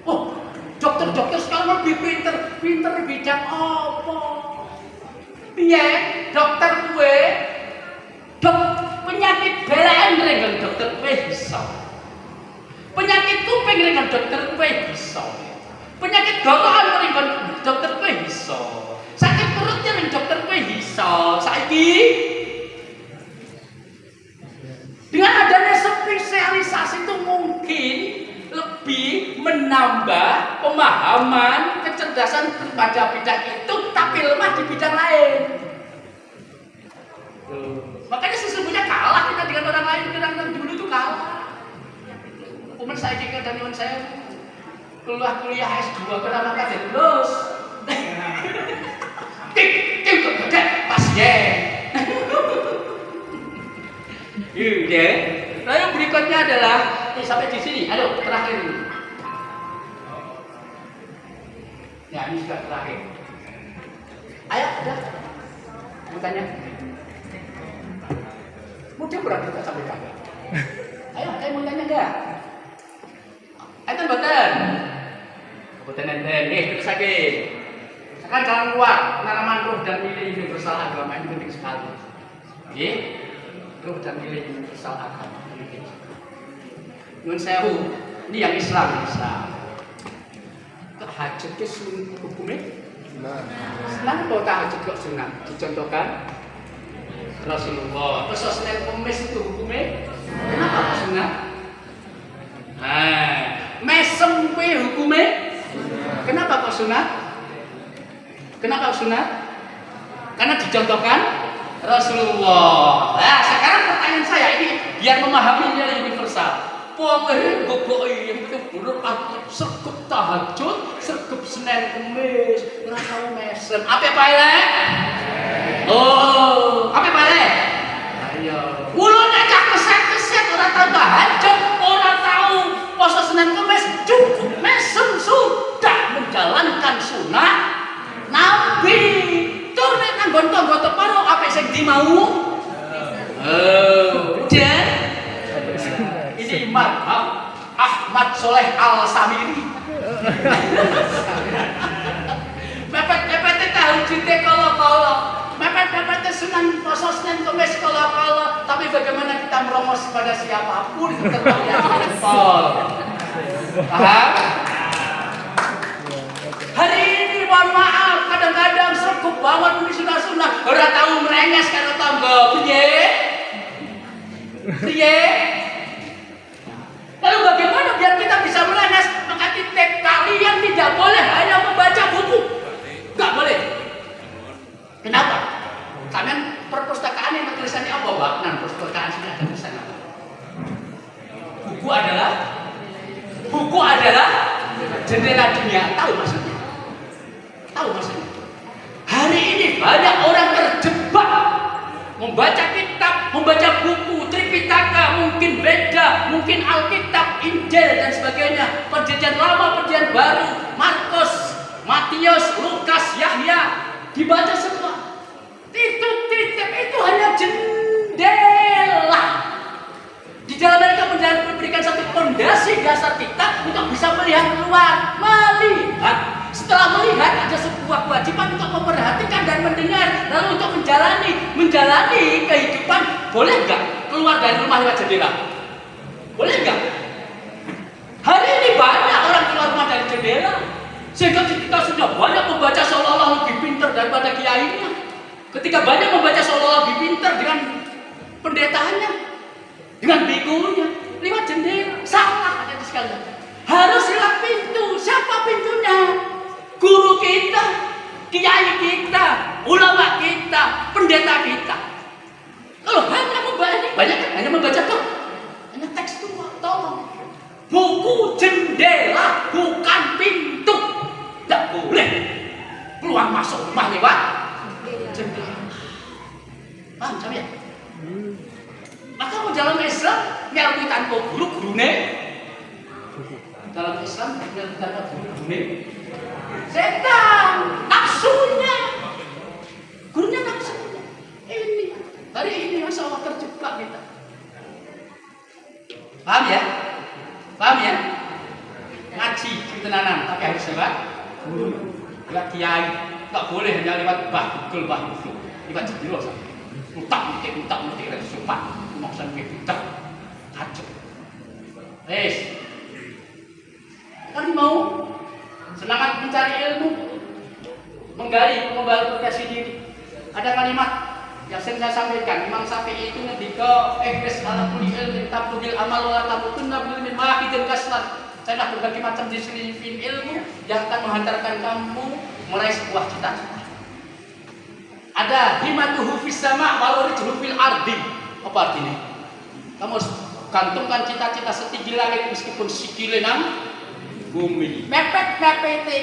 Speaker 1: Oh, dokter-dokter sekarang lebih pinter bidang apa? Iya, dokter gue, penyakit BLN dengan dokter gue bisa. Penyakit kuping dengan dokter gue bisa. Penyakit gorokan dengan dokter gue bisa. Sakit perutnya dengan dokter gue bisa. Saiki dengan adanya spesialisasi itu mungkin lebih menambah pemahaman kecerdasan pada bidang itu, tapi lemah di bidang lain. Makanya sesungguhnya kalah kita dengan orang lain, dengan orang dulu itu kalah. Umur saya juga dan teman saya keluar kuliah S2 kenapa kaget lulus? Tik kok pasien. Iya. Nah yang berikutnya adalah sampai di sini. Ayo terakhir ini. Ya ini juga terakhir. Ayo udah. Mau tanya? Mudah berat kita sampai kagak. Ayo mau tanya enggak? Enten boten. Boten enten. Terus lagi. Sekarang jalan keluar penanaman ruh dan nilai universal agama ini penting sekali. Nggih. Ruh dan nilai universal agama penting. Nyuwun sewu. Ini yang Islam. Tahajud ke sunat hukumnya? Senang kok tahajud kok sunat? Dicontohkan Rasulullah. Terus Senin Kemis itu hukumnya? Kenapa kok sunat? Mesem kuwi hukumnya? Kenapa kok sunat? Kenapa sunat? Karena dicontohkan Rasulullah. Nah, sekarang pertanyaan saya ini biar memahami nilai universal. Pokoknya gogoki yang itu buruk aku sergap tahajud, sergap Senin Kemis, ora tau mesem. Apa bae? Oh, apa bae? Ayo. Ulune cak keset-keset ora tau tahajud, ora tau puasa Senin Kemis, cukup mesem sudah menjalankan sunah Nabi. Tur nek nang nggon teparo apa sing dimau? Dan ini madhab Ahmad Soleh Al-Samiri. Mepet-mepet tahajud kala-kala. Mepet-mepet Sunan puasa Senin Kemis kala-kala. Tapi bagaimana kita meromos pada siapapun tetap yang jempol. Paham? Hari ini mohon maaf kadang-kadang sergup banget ini sunah-sunah. Ora tahu merenges karo tangga. Piye? Lalu bagaimana biar kita bisa merenges? Maka titik kalian tidak boleh hanya membaca buku. Enggak boleh. Kenapa? Karena perpustakaan yang tulisannya apa, Pak? Nah, perpustakaan sini ada tulisan apa? Buku adalah jendela dunia. Tahu maksudnya? Hari ini banyak orang terjebak membaca kitab, membaca buku Tripitaka, mungkin Veda, mungkin Alkitab, Injil dan sebagainya, perjanjian lama, perjanjian baru, Markus, Matius, Lukas, Yahya, dibaca semua. Titik-titik itu hanya jendela. Di dalam mereka memberikan satu fondasi dasar kita untuk bisa melihat keluar, melihat. Setelah melihat ada sebuah kewajiban untuk memperhatikan dan mendengar, lalu untuk menjalani kehidupan. Boleh nggak keluar dari rumah lewat jendela? Boleh nggak? Hari ini banyak orang keluar rumah dari jendela, sehingga kita sudah banyak membaca seolah-olah lebih pintar daripada kiainya. Ketika banyak membaca seolah-olah lebih pintar dengan pendetaannya, dengan bikunya, lewat jendela. Salah ada di sekalian. Harus lewat pintu. Siapa pintunya? Guru kita, kiai kita, ulama kita, pendeta kita. Kalau hanya membaca tuh, hanya teks tua, tolong. Buku jendela bukan pintu. Tidak boleh keluar masuk rumah lewat jendela. Paham sampeyan? Maka mau dalam Islam nyelwi tanpa guru-gurune. Dalam Islam nyelwi tanpa guru-gurune. Setan, nafsunya, gurunya nafsunya. Ini hari ini Masya Allah terjebak kita. Paham ya? Ngaji ketenanan, tapi harus lewat guru, lewat kiai. Nggak boleh hanya lewat bahgul, lewat jendela saja. Utak-utik, sopan, maksudnya kita kacau. Kalian mau semangat mencari ilmu, menggali profesi diri. Ada kalimat yang sering saya sampaikan, Imam Syafi'i itu ngendika Inggris ala kulli ilmin tablughil amal wa tabutunna bil ilmi wahidil kaslan. Saya berbagai macam disiplin ilmu yang akan menghantarkan kamu meraih sebuah cita-cita. Ada himatuhu fis sama walurijuhu fil ardi. Apa artinya? Kamu harus gantungkan cita-cita setinggi langit meskipun sikile nang bumi. Mepet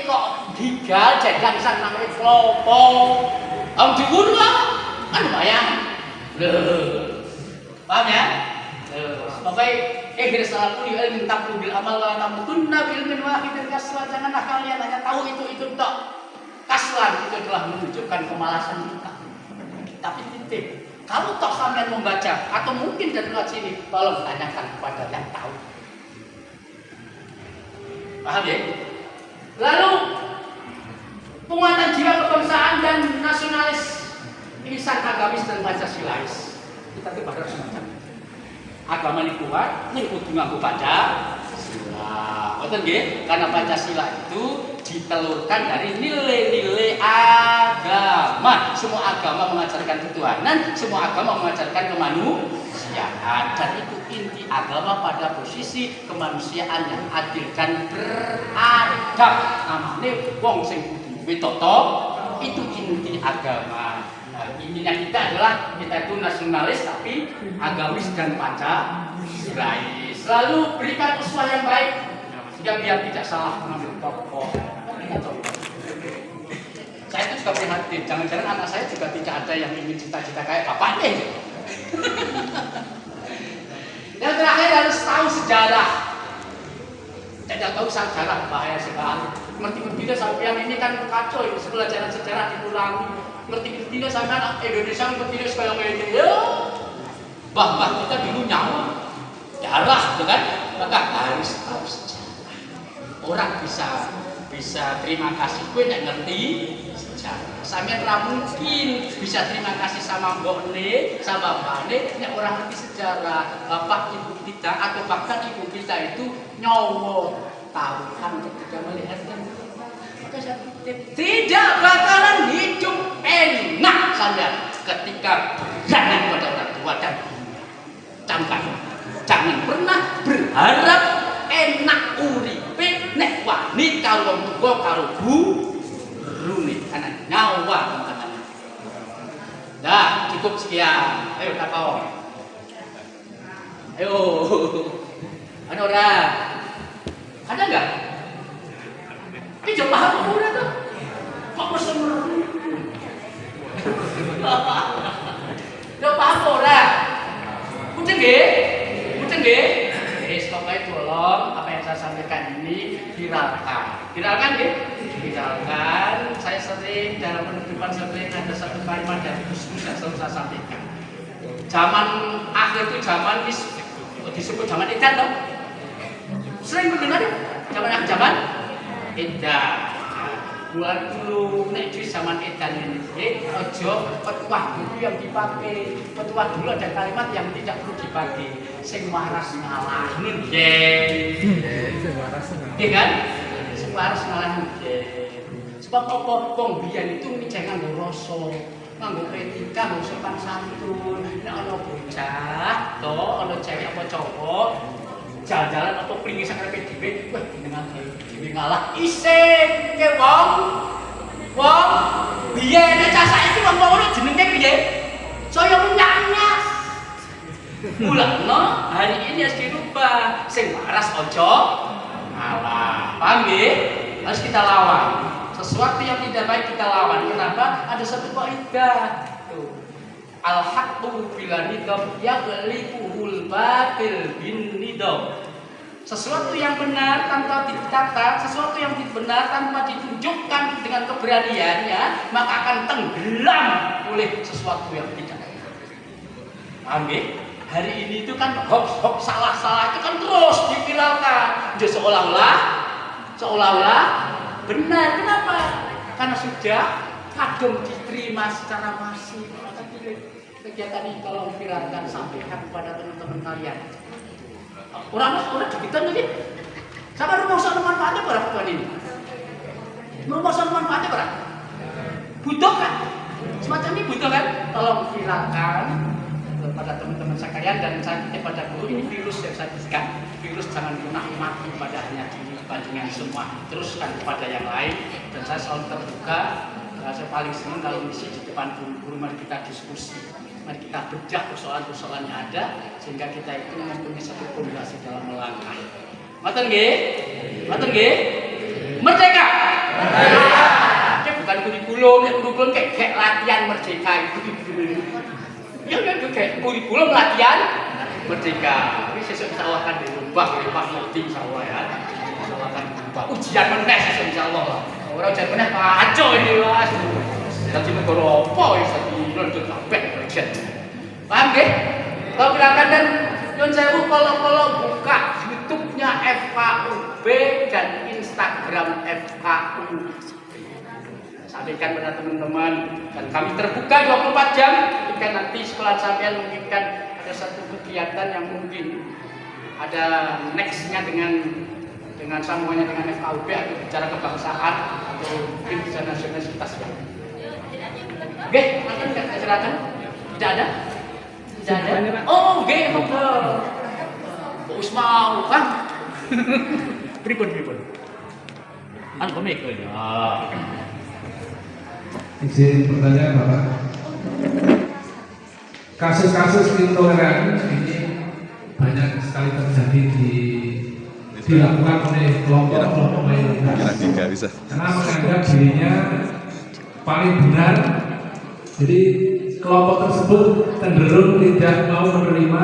Speaker 1: kok digal jadang sang namanya flopo. Om dhuwur kok kan lumayan. Paham ya? Pokoknya ikhir salah pun ilmin taklu bil amal wa tamutunna bil min wahidin kaslan. Janganlah kalian hanya tahu itu tok. Kaslan itu telah menunjukkan kemalasan kita. Tapi titik. Kalau toh sampean membaca atau mungkin dari lewat sini, tolong tanyakan kepada yang tahu. Paham ya? Lalu penguatan jiwa kebangsaan dan nasionalis, irisan agamis dan Pancasilais. Kita tuh harus semacam agama ini kuat, ini kudu nganggo Pancasila. Betul nggih? Karena Pancasila itu ditelurkan dari nilai-nilai agama. Semua agama mengajarkan ketuhanan, semua agama mengajarkan kemanusiaan. Dan itu inti agama pada posisi kemanusiaan yang adil dan beradab. Namanya wong sing kudu witoto, itu inti agama. Nah, intinya kita adalah kita itu nasionalis tapi agamis dan Pancasilais. Selalu berikan uswah yang baik sehingga biar tidak salah mengambil tokoh. Saya itu juga prihatin, jangan-jangan anak saya juga tidak ada yang ingin cita-cita kayak bapaknya. Yang terakhir harus tahu sejarah. Tidak tahu sejarah bahaya sekali. Ngerti-ngerti sampean ini kan kacau, pelajaran sejarah dikurangi. Ngerti-ngerti sampean anak Indonesia ngerti sekali kayak gitu. Bah kita dulu nyawa darah, kan? Maka harus tahu sejarah. Orang bisa terima kasih gue tidak ngerti sejarah. Sampean ora mungkin bisa terima kasih sama mbokne, sama bapakne nek orang ngerti sejarah. Bapak ibu kita atau bahkan ibu kita itu nyawa tahuan ketika melihat yang maka saya tidak bakalan hidup enak sampean ketika berada pada orang tua dan jangan pernah berharap enak uripe nek wani karo wong tuwa karo gurune karena nyawa teman-teman. Dah cukup sekian. Ayo takon. Ayo. Ada orang? Ada enggak? Ini jauh paham apa udah tuh? Kok bosan? Jauh paham orang? Udah nggih? Pokoknya tolong apa yang saya sampaikan ini viralkan nggih? Viralkan. Saya sering dalam penutupan sering ada satu kalimat dari Gus yang selalu saya sampaikan. Zaman akhir itu zaman disebut zaman edan loh. Sering mendengar zaman edan. Buat dulu nek di zaman edan ini ojo petuah dulu yang dipakai. Petuah dulu ada kalimat yang tidak perlu dipakai. Sing waras ngalah nggih. Nggih kan? Sing waras ngalah nggih. Sebab apa wong biyen itu jangan nganggo rasa, nganggo etika, nganggo sopan santun. Nek ana bocah, to ana cewek apa cowok jalan-jalan atau pringisan karepe dhewe, wah jenengan dhewe ngalah isin ke wong biyen nek cah saiki wong ngono jenenge piye? Saya menyanyas. Mulane hari ini harus dirubah. Sing waras ojo ngalah. Paham nggih? Harus kita lawan. Sesuatu yang tidak baik kita lawan. Kenapa? Ada satu kaidah. Al-haqqu bila nidam yaghlibuhul batil bin nidam. Sesuatu yang benar tanpa ditata, sesuatu yang benar tanpa ditunjukkan dengan keberaniannya, maka akan tenggelam oleh sesuatu yang tidak. Paham nggih? Hari ini itu kan hoax salah itu kan terus diviralkan. Jadi seolah-olah benar. Kenapa? Karena sudah kadung diterima secara masif. Kegiatan ini tolong viralkan, sampaikan kepada teman-teman kalian. Orang digital lagi. Sama rumuskan manfaatnya berapa tuan ini? Rumuskan manfaatnya berapa? Butuh kan? Semacam ini butuh kan? Tolong viralkan kepada teman-teman sekalian dan saya titip pada guru ini virus yang saya bisikan. Virus jangan pernah mati pada hanya diri panjenengan semua. Teruskan kepada yang lain dan saya selalu terbuka Saya paling senang kalau misi di depan guru-guru, mari kita diskusi, mari kita bedah persoalan-persoalan yang ada sehingga kita itu mempunyai satu fondasi dalam melangkah. Ngoten nggih? Ngoten nggih? Merdeka. Merdeka. Bukan kurikulum kayak latihan merdeka itu. Ya kayak kurikulum latihan merdeka. Ini sesuk insyaallah akan dirubah oleh Pak Mufti insyaallah ya. Insyaallah akan dirubah. Ujian meneh sesuk insyaallah. Ora ujian meneh kacau ini Mas. Dadi negara apa iso dilondot kabeh ujian. Paham nggih? Kalau gerakan dan Yon Sewu kalau buka YouTube-nya FKUB dan Instagram FKU. Sampaikan pada teman-teman dan kami terbuka 24 jam ketika nanti sekolah sampean menginginkan ada satu kegiatan yang mungkin ada next-nya dengan sambungannya dengan FKUB atau bicara kebangsaan atau mungkin bicara nasionalitas. Oke, mungkin silakan. Tidak ada? Tidak ada. Oh, oke, monggo. Wis mau kan? Pripun. Anu komik ya.
Speaker 3: Izin bertanya Bapak, kasus-kasus intoleran ini banyak sekali terjadi dilakukan oleh kelompok-kelompok mayoritas karena menganggap dirinya paling benar. Jadi kelompok tersebut cenderung tidak mau menerima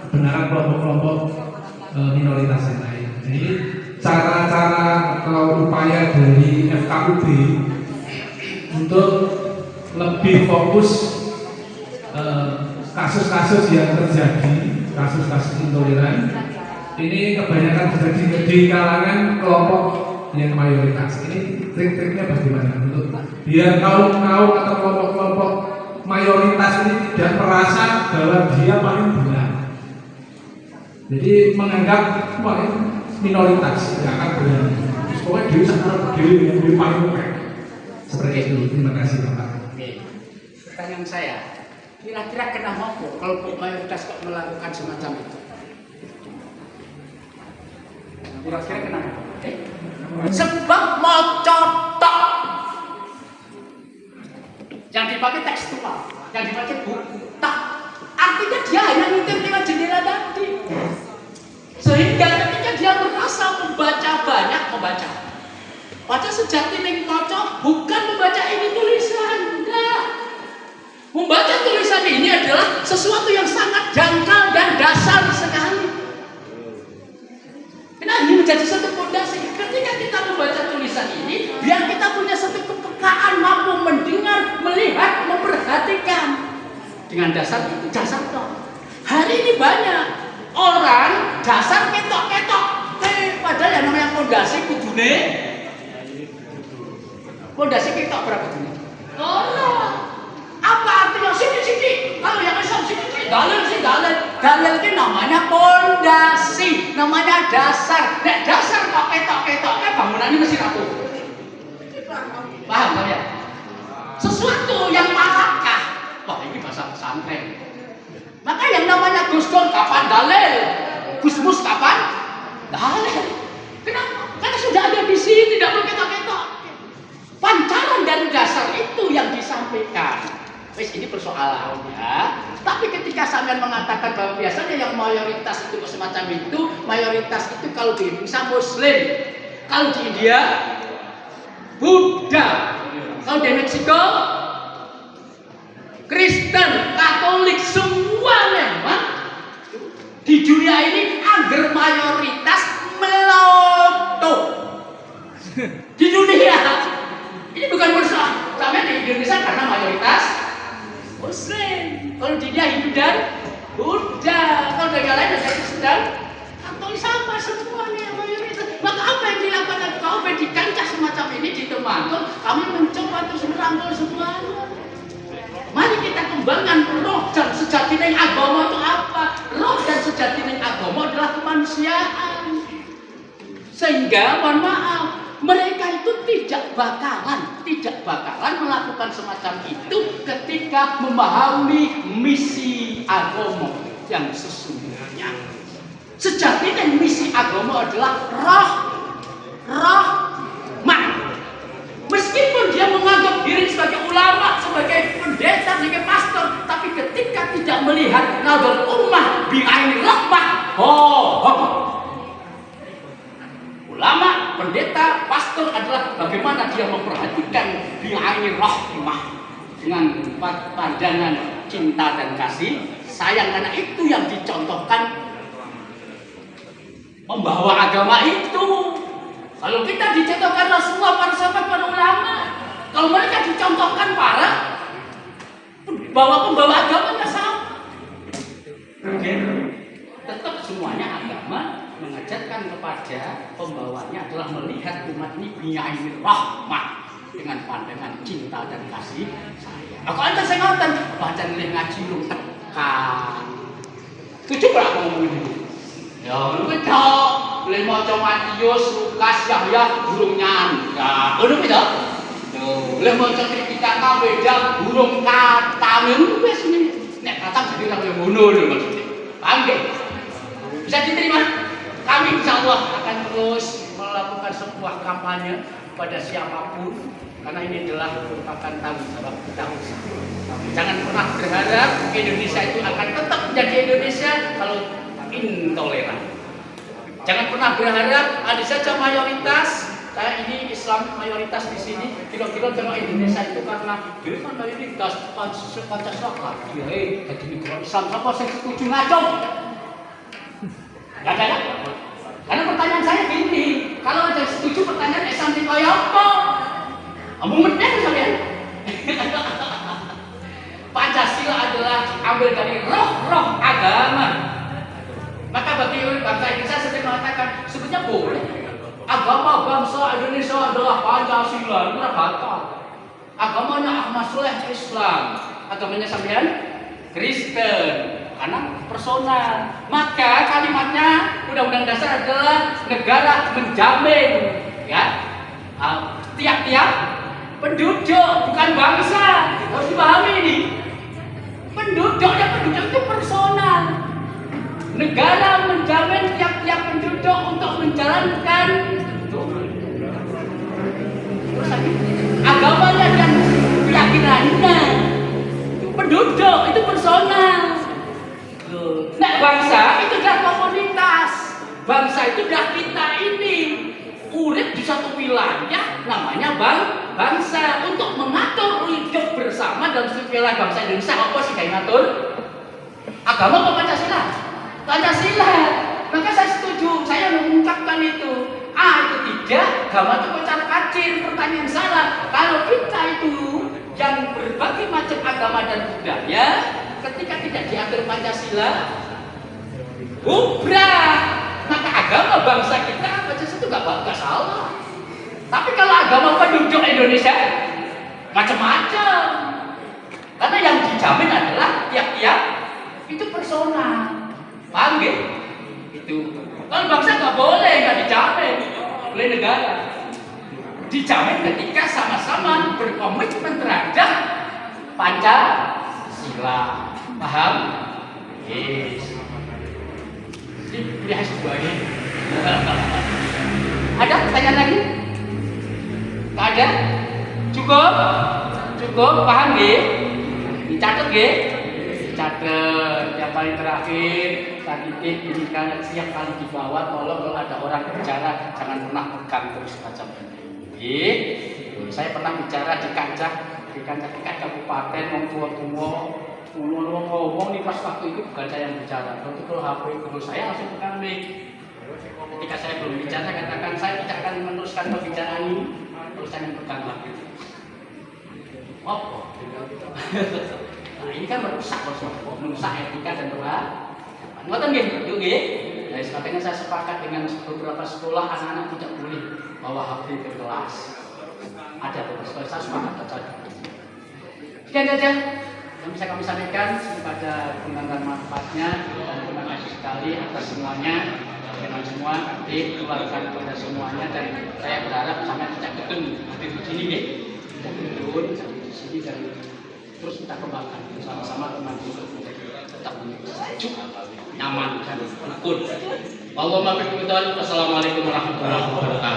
Speaker 3: kebenaran kelompok-kelompok minoritas yang lain. Jadi cara-cara atau upaya dari FKUB untuk lebih fokus kasus-kasus yang terjadi, kasus-kasus intoleran ini kebanyakan terjadi di kalangan kelompok yang mayoritas. Ini trik-triknya bagaimana untuk biar kaum-kaum atau kelompok-kelompok mayoritas ini tidak merasa bahwa dia paling benar. Jadi menganggap minoritas tidak akan benar. Pokoknya dia sangat dia paling baik. Seperti itu. Terima kasih Bapak.
Speaker 1: Oke. Pertanyaan saya, kira-kira kenapa kelompok mayoritas kok melakukan semacam itu? Kira-kira kenapa? Sebab mau contoh yang dipakai tekstual, yang dipakai buku, tak artinya dia hanya ngintip lewat jendela tadi, sehingga ketika dia merasa membaca. Pada sejati ning kaca bukan membaca ini tulisan, enggak. Membaca tulisan ini adalah sesuatu yang sangat dangkal dan dasar sekali. Nah, ini menjadi satu fondasi. Ketika kita membaca tulisan ini, biar kita punya satu kepekaan, mampu mendengar, melihat, memperhatikan. Dengan dasar itu, dasar toh. Hari ini banyak orang dasar ketok-ketok. Padahal yang namanya fondasi kudune. Fondasi ketok berapa kudune? Oh, apa artinya sini? Kalau yang Islam sini, dalil itu namanya fondasi, namanya dasar. Nek dasar kok ketok-ketok, bangunan ini mesti rapuh. Paham kalian? Sesuatu yang malakah. Wah, ini bahasa pesantren. Maka yang namanya Gus Dur kapan dalil? Gus Mus kapan? Dalil. Kenapa? Karena sudah ada di sini, tidak perlu ketok-ketok. Pancaran dari dasar itu yang disampaikan. Wes ini persoalannya. Tapi ketika sampean mengatakan bahwa biasanya yang mayoritas itu semacam itu, mayoritas itu kalau di Indonesia Muslim, kalau di India Buddha, kalau di Meksiko Kristen, Katolik, semuanya memang di dunia ini angger mayoritas melotot. Di dunia ini bukan persoalan. Sampai di Indonesia karena mayoritas Muslim. Kalau di dia Hindu dan Buddha. Kalau negara lain ada Kristen, Katolik sama semuanya mayoritas. Maka apa yang dilakukan kau di kancah semacam ini di Temanggung, kami mencoba untuk merangkul semuanya. Mari kita kembangkan roh dan sejati agama itu apa? Roh dan sejati agama adalah kemanusiaan. Sehingga mohon maaf, mereka itu tidak bakalan melakukan semacam itu ketika memahami misi agama yang sesungguhnya. Sejatinya misi agama adalah rahmat. Meskipun dia menganggap diri melihat nadar ummah bi'aini rahmah. Ulama, pendeta, pastor adalah bagaimana dia memperhatikan bi'aini rahmah dengan pandangan cinta dan kasih sayang, karena itu yang dicontohkan membawa agama itu. Kalau kita dicontohkan Rasulullah, para sahabat, para ulama, kalau mereka dicontohkan para pembawa agamanya sama. Tetap semuanya agama mengajarkan kepada pembawanya adalah melihat umat ini bi'aini rahmah dengan pandangan cinta dan kasih sayang. Aku anda saya ngoten, baca nilai ngaji lu tekan. Setuju gak aku ngomong itu? Ya, lu kecok. Boleh maca Matius, Lukas, Yahya, burung nyangka. Ngono beda. Tuh, boleh maca Tripitaka beda, burung kata. Ngono wis ini. Nek kata jadi ra ngono lho maksudnya. Paham nggih? Bisa diterima? Kami insyaallah akan terus melakukan sebuah kampanye pada siapapun, karena ini adalah merupakan tanggung jawab kita bersama. Jangan pernah berharap Indonesia itu akan tetap menjadi Indonesia kalau intoleran. Jangan pernah berharap ada saja mayoritas. Saya ini Islam mayoritas di sini. Kira-kira jemaah Indonesia itu karena dia kan mayoritas Pancasila. Dia jadi negara Islam. Siapa saya setuju ngaco? Gak ada. Karena pertanyaan saya gini, kalau ada setuju pertanyaan Islam itu apa? Mumetnya itu sampean. Pancasila adalah ambil dari roh agama. Maka bagi bangsa Indonesia sering mengatakan sebetulnya boleh agama bangsa Indonesia adalah Pancasila, itu batal. Agamanya Ahmad Soleh Islam, agamanya sampean Kristen, karena personal. Maka kalimatnya Undang-Undang Dasar adalah negara menjamin ya tiap-tiap penduduk, bukan bangsa. Harus dipahami ini. Penduduk itu personal. Negara menjamin tiap-tiap penduduk untuk menjalankan agamanya dan keyakinannya. Penduduk itu personal. Nah, bangsa itu adalah komunitas. Bangsa itu adalah kita ini. Urip di satu wilayah namanya bangsa, untuk mengatur hidup bersama dalam satu wilayah bangsa Indonesia. Apa sih kayak ngatur? Agama atau Pancasila? Pancasila. Maka saya setuju, saya mengungkapkan itu. Itu tidak, agama itu kocar kacir, pertanyaan salah. Kalau kita itu yang berbagai macam agama dan budaya, ketika tidak diatur Pancasila, bubrah. Maka agama bangsa kita Pancasila itu gak salah. Tapi kalau agama penduduk Indonesia macam-macam, karena yang dijamin adalah tiap-tiap itu personal. Paham gak? Itu. Kalau bangsa nggak boleh, nggak dijamin oleh negara. Dijamin ketika sama-sama berkomitmen terhadap Pancasila. Paham? Yes. Ini S2 ini. Ada pertanyaan lagi? Nggak ada? Cukup? Cukup? Paham gak? Dicatat gak? Catat. Yang paling terakhir tadi ini kan siap kali di bawah, tolong kalau ada orang bicara jangan pernah pegang terus macam ini. Saya pernah bicara di kancah kabupaten ngomong nih, pas waktu itu bukan saya yang bicara, kalau HP guru saya langsung pegang mic. Ketika saya belum bicara, saya katakan saya tidak akan meneruskan pembicaraan ini, terus saya pegang lagi. Apa? Nah, ini kan merusak etika dan ngoten nggih, yuk nggih. Nah, makanya saya sepakat dengan beberapa sekolah anak-anak tidak boleh bawa HP ke kelas. Ada beberapa sekolah saya sepakat saja. Sekian saja yang bisa kami sampaikan kepada pendengar manfaatnya, dan terima kasih sekali atas semuanya. Dengan semua dikeluarkan kepada semuanya, dan saya berharap sampai tidak ketemu di sini nggih. Tidak ketemu di sini dan terus kita kembangkan bersama-sama teman-teman menjadi tetap sejuk, nyaman dan rukun. Allahumma bihamdika. Wassalamualaikum warahmatullahi wabarakatuh.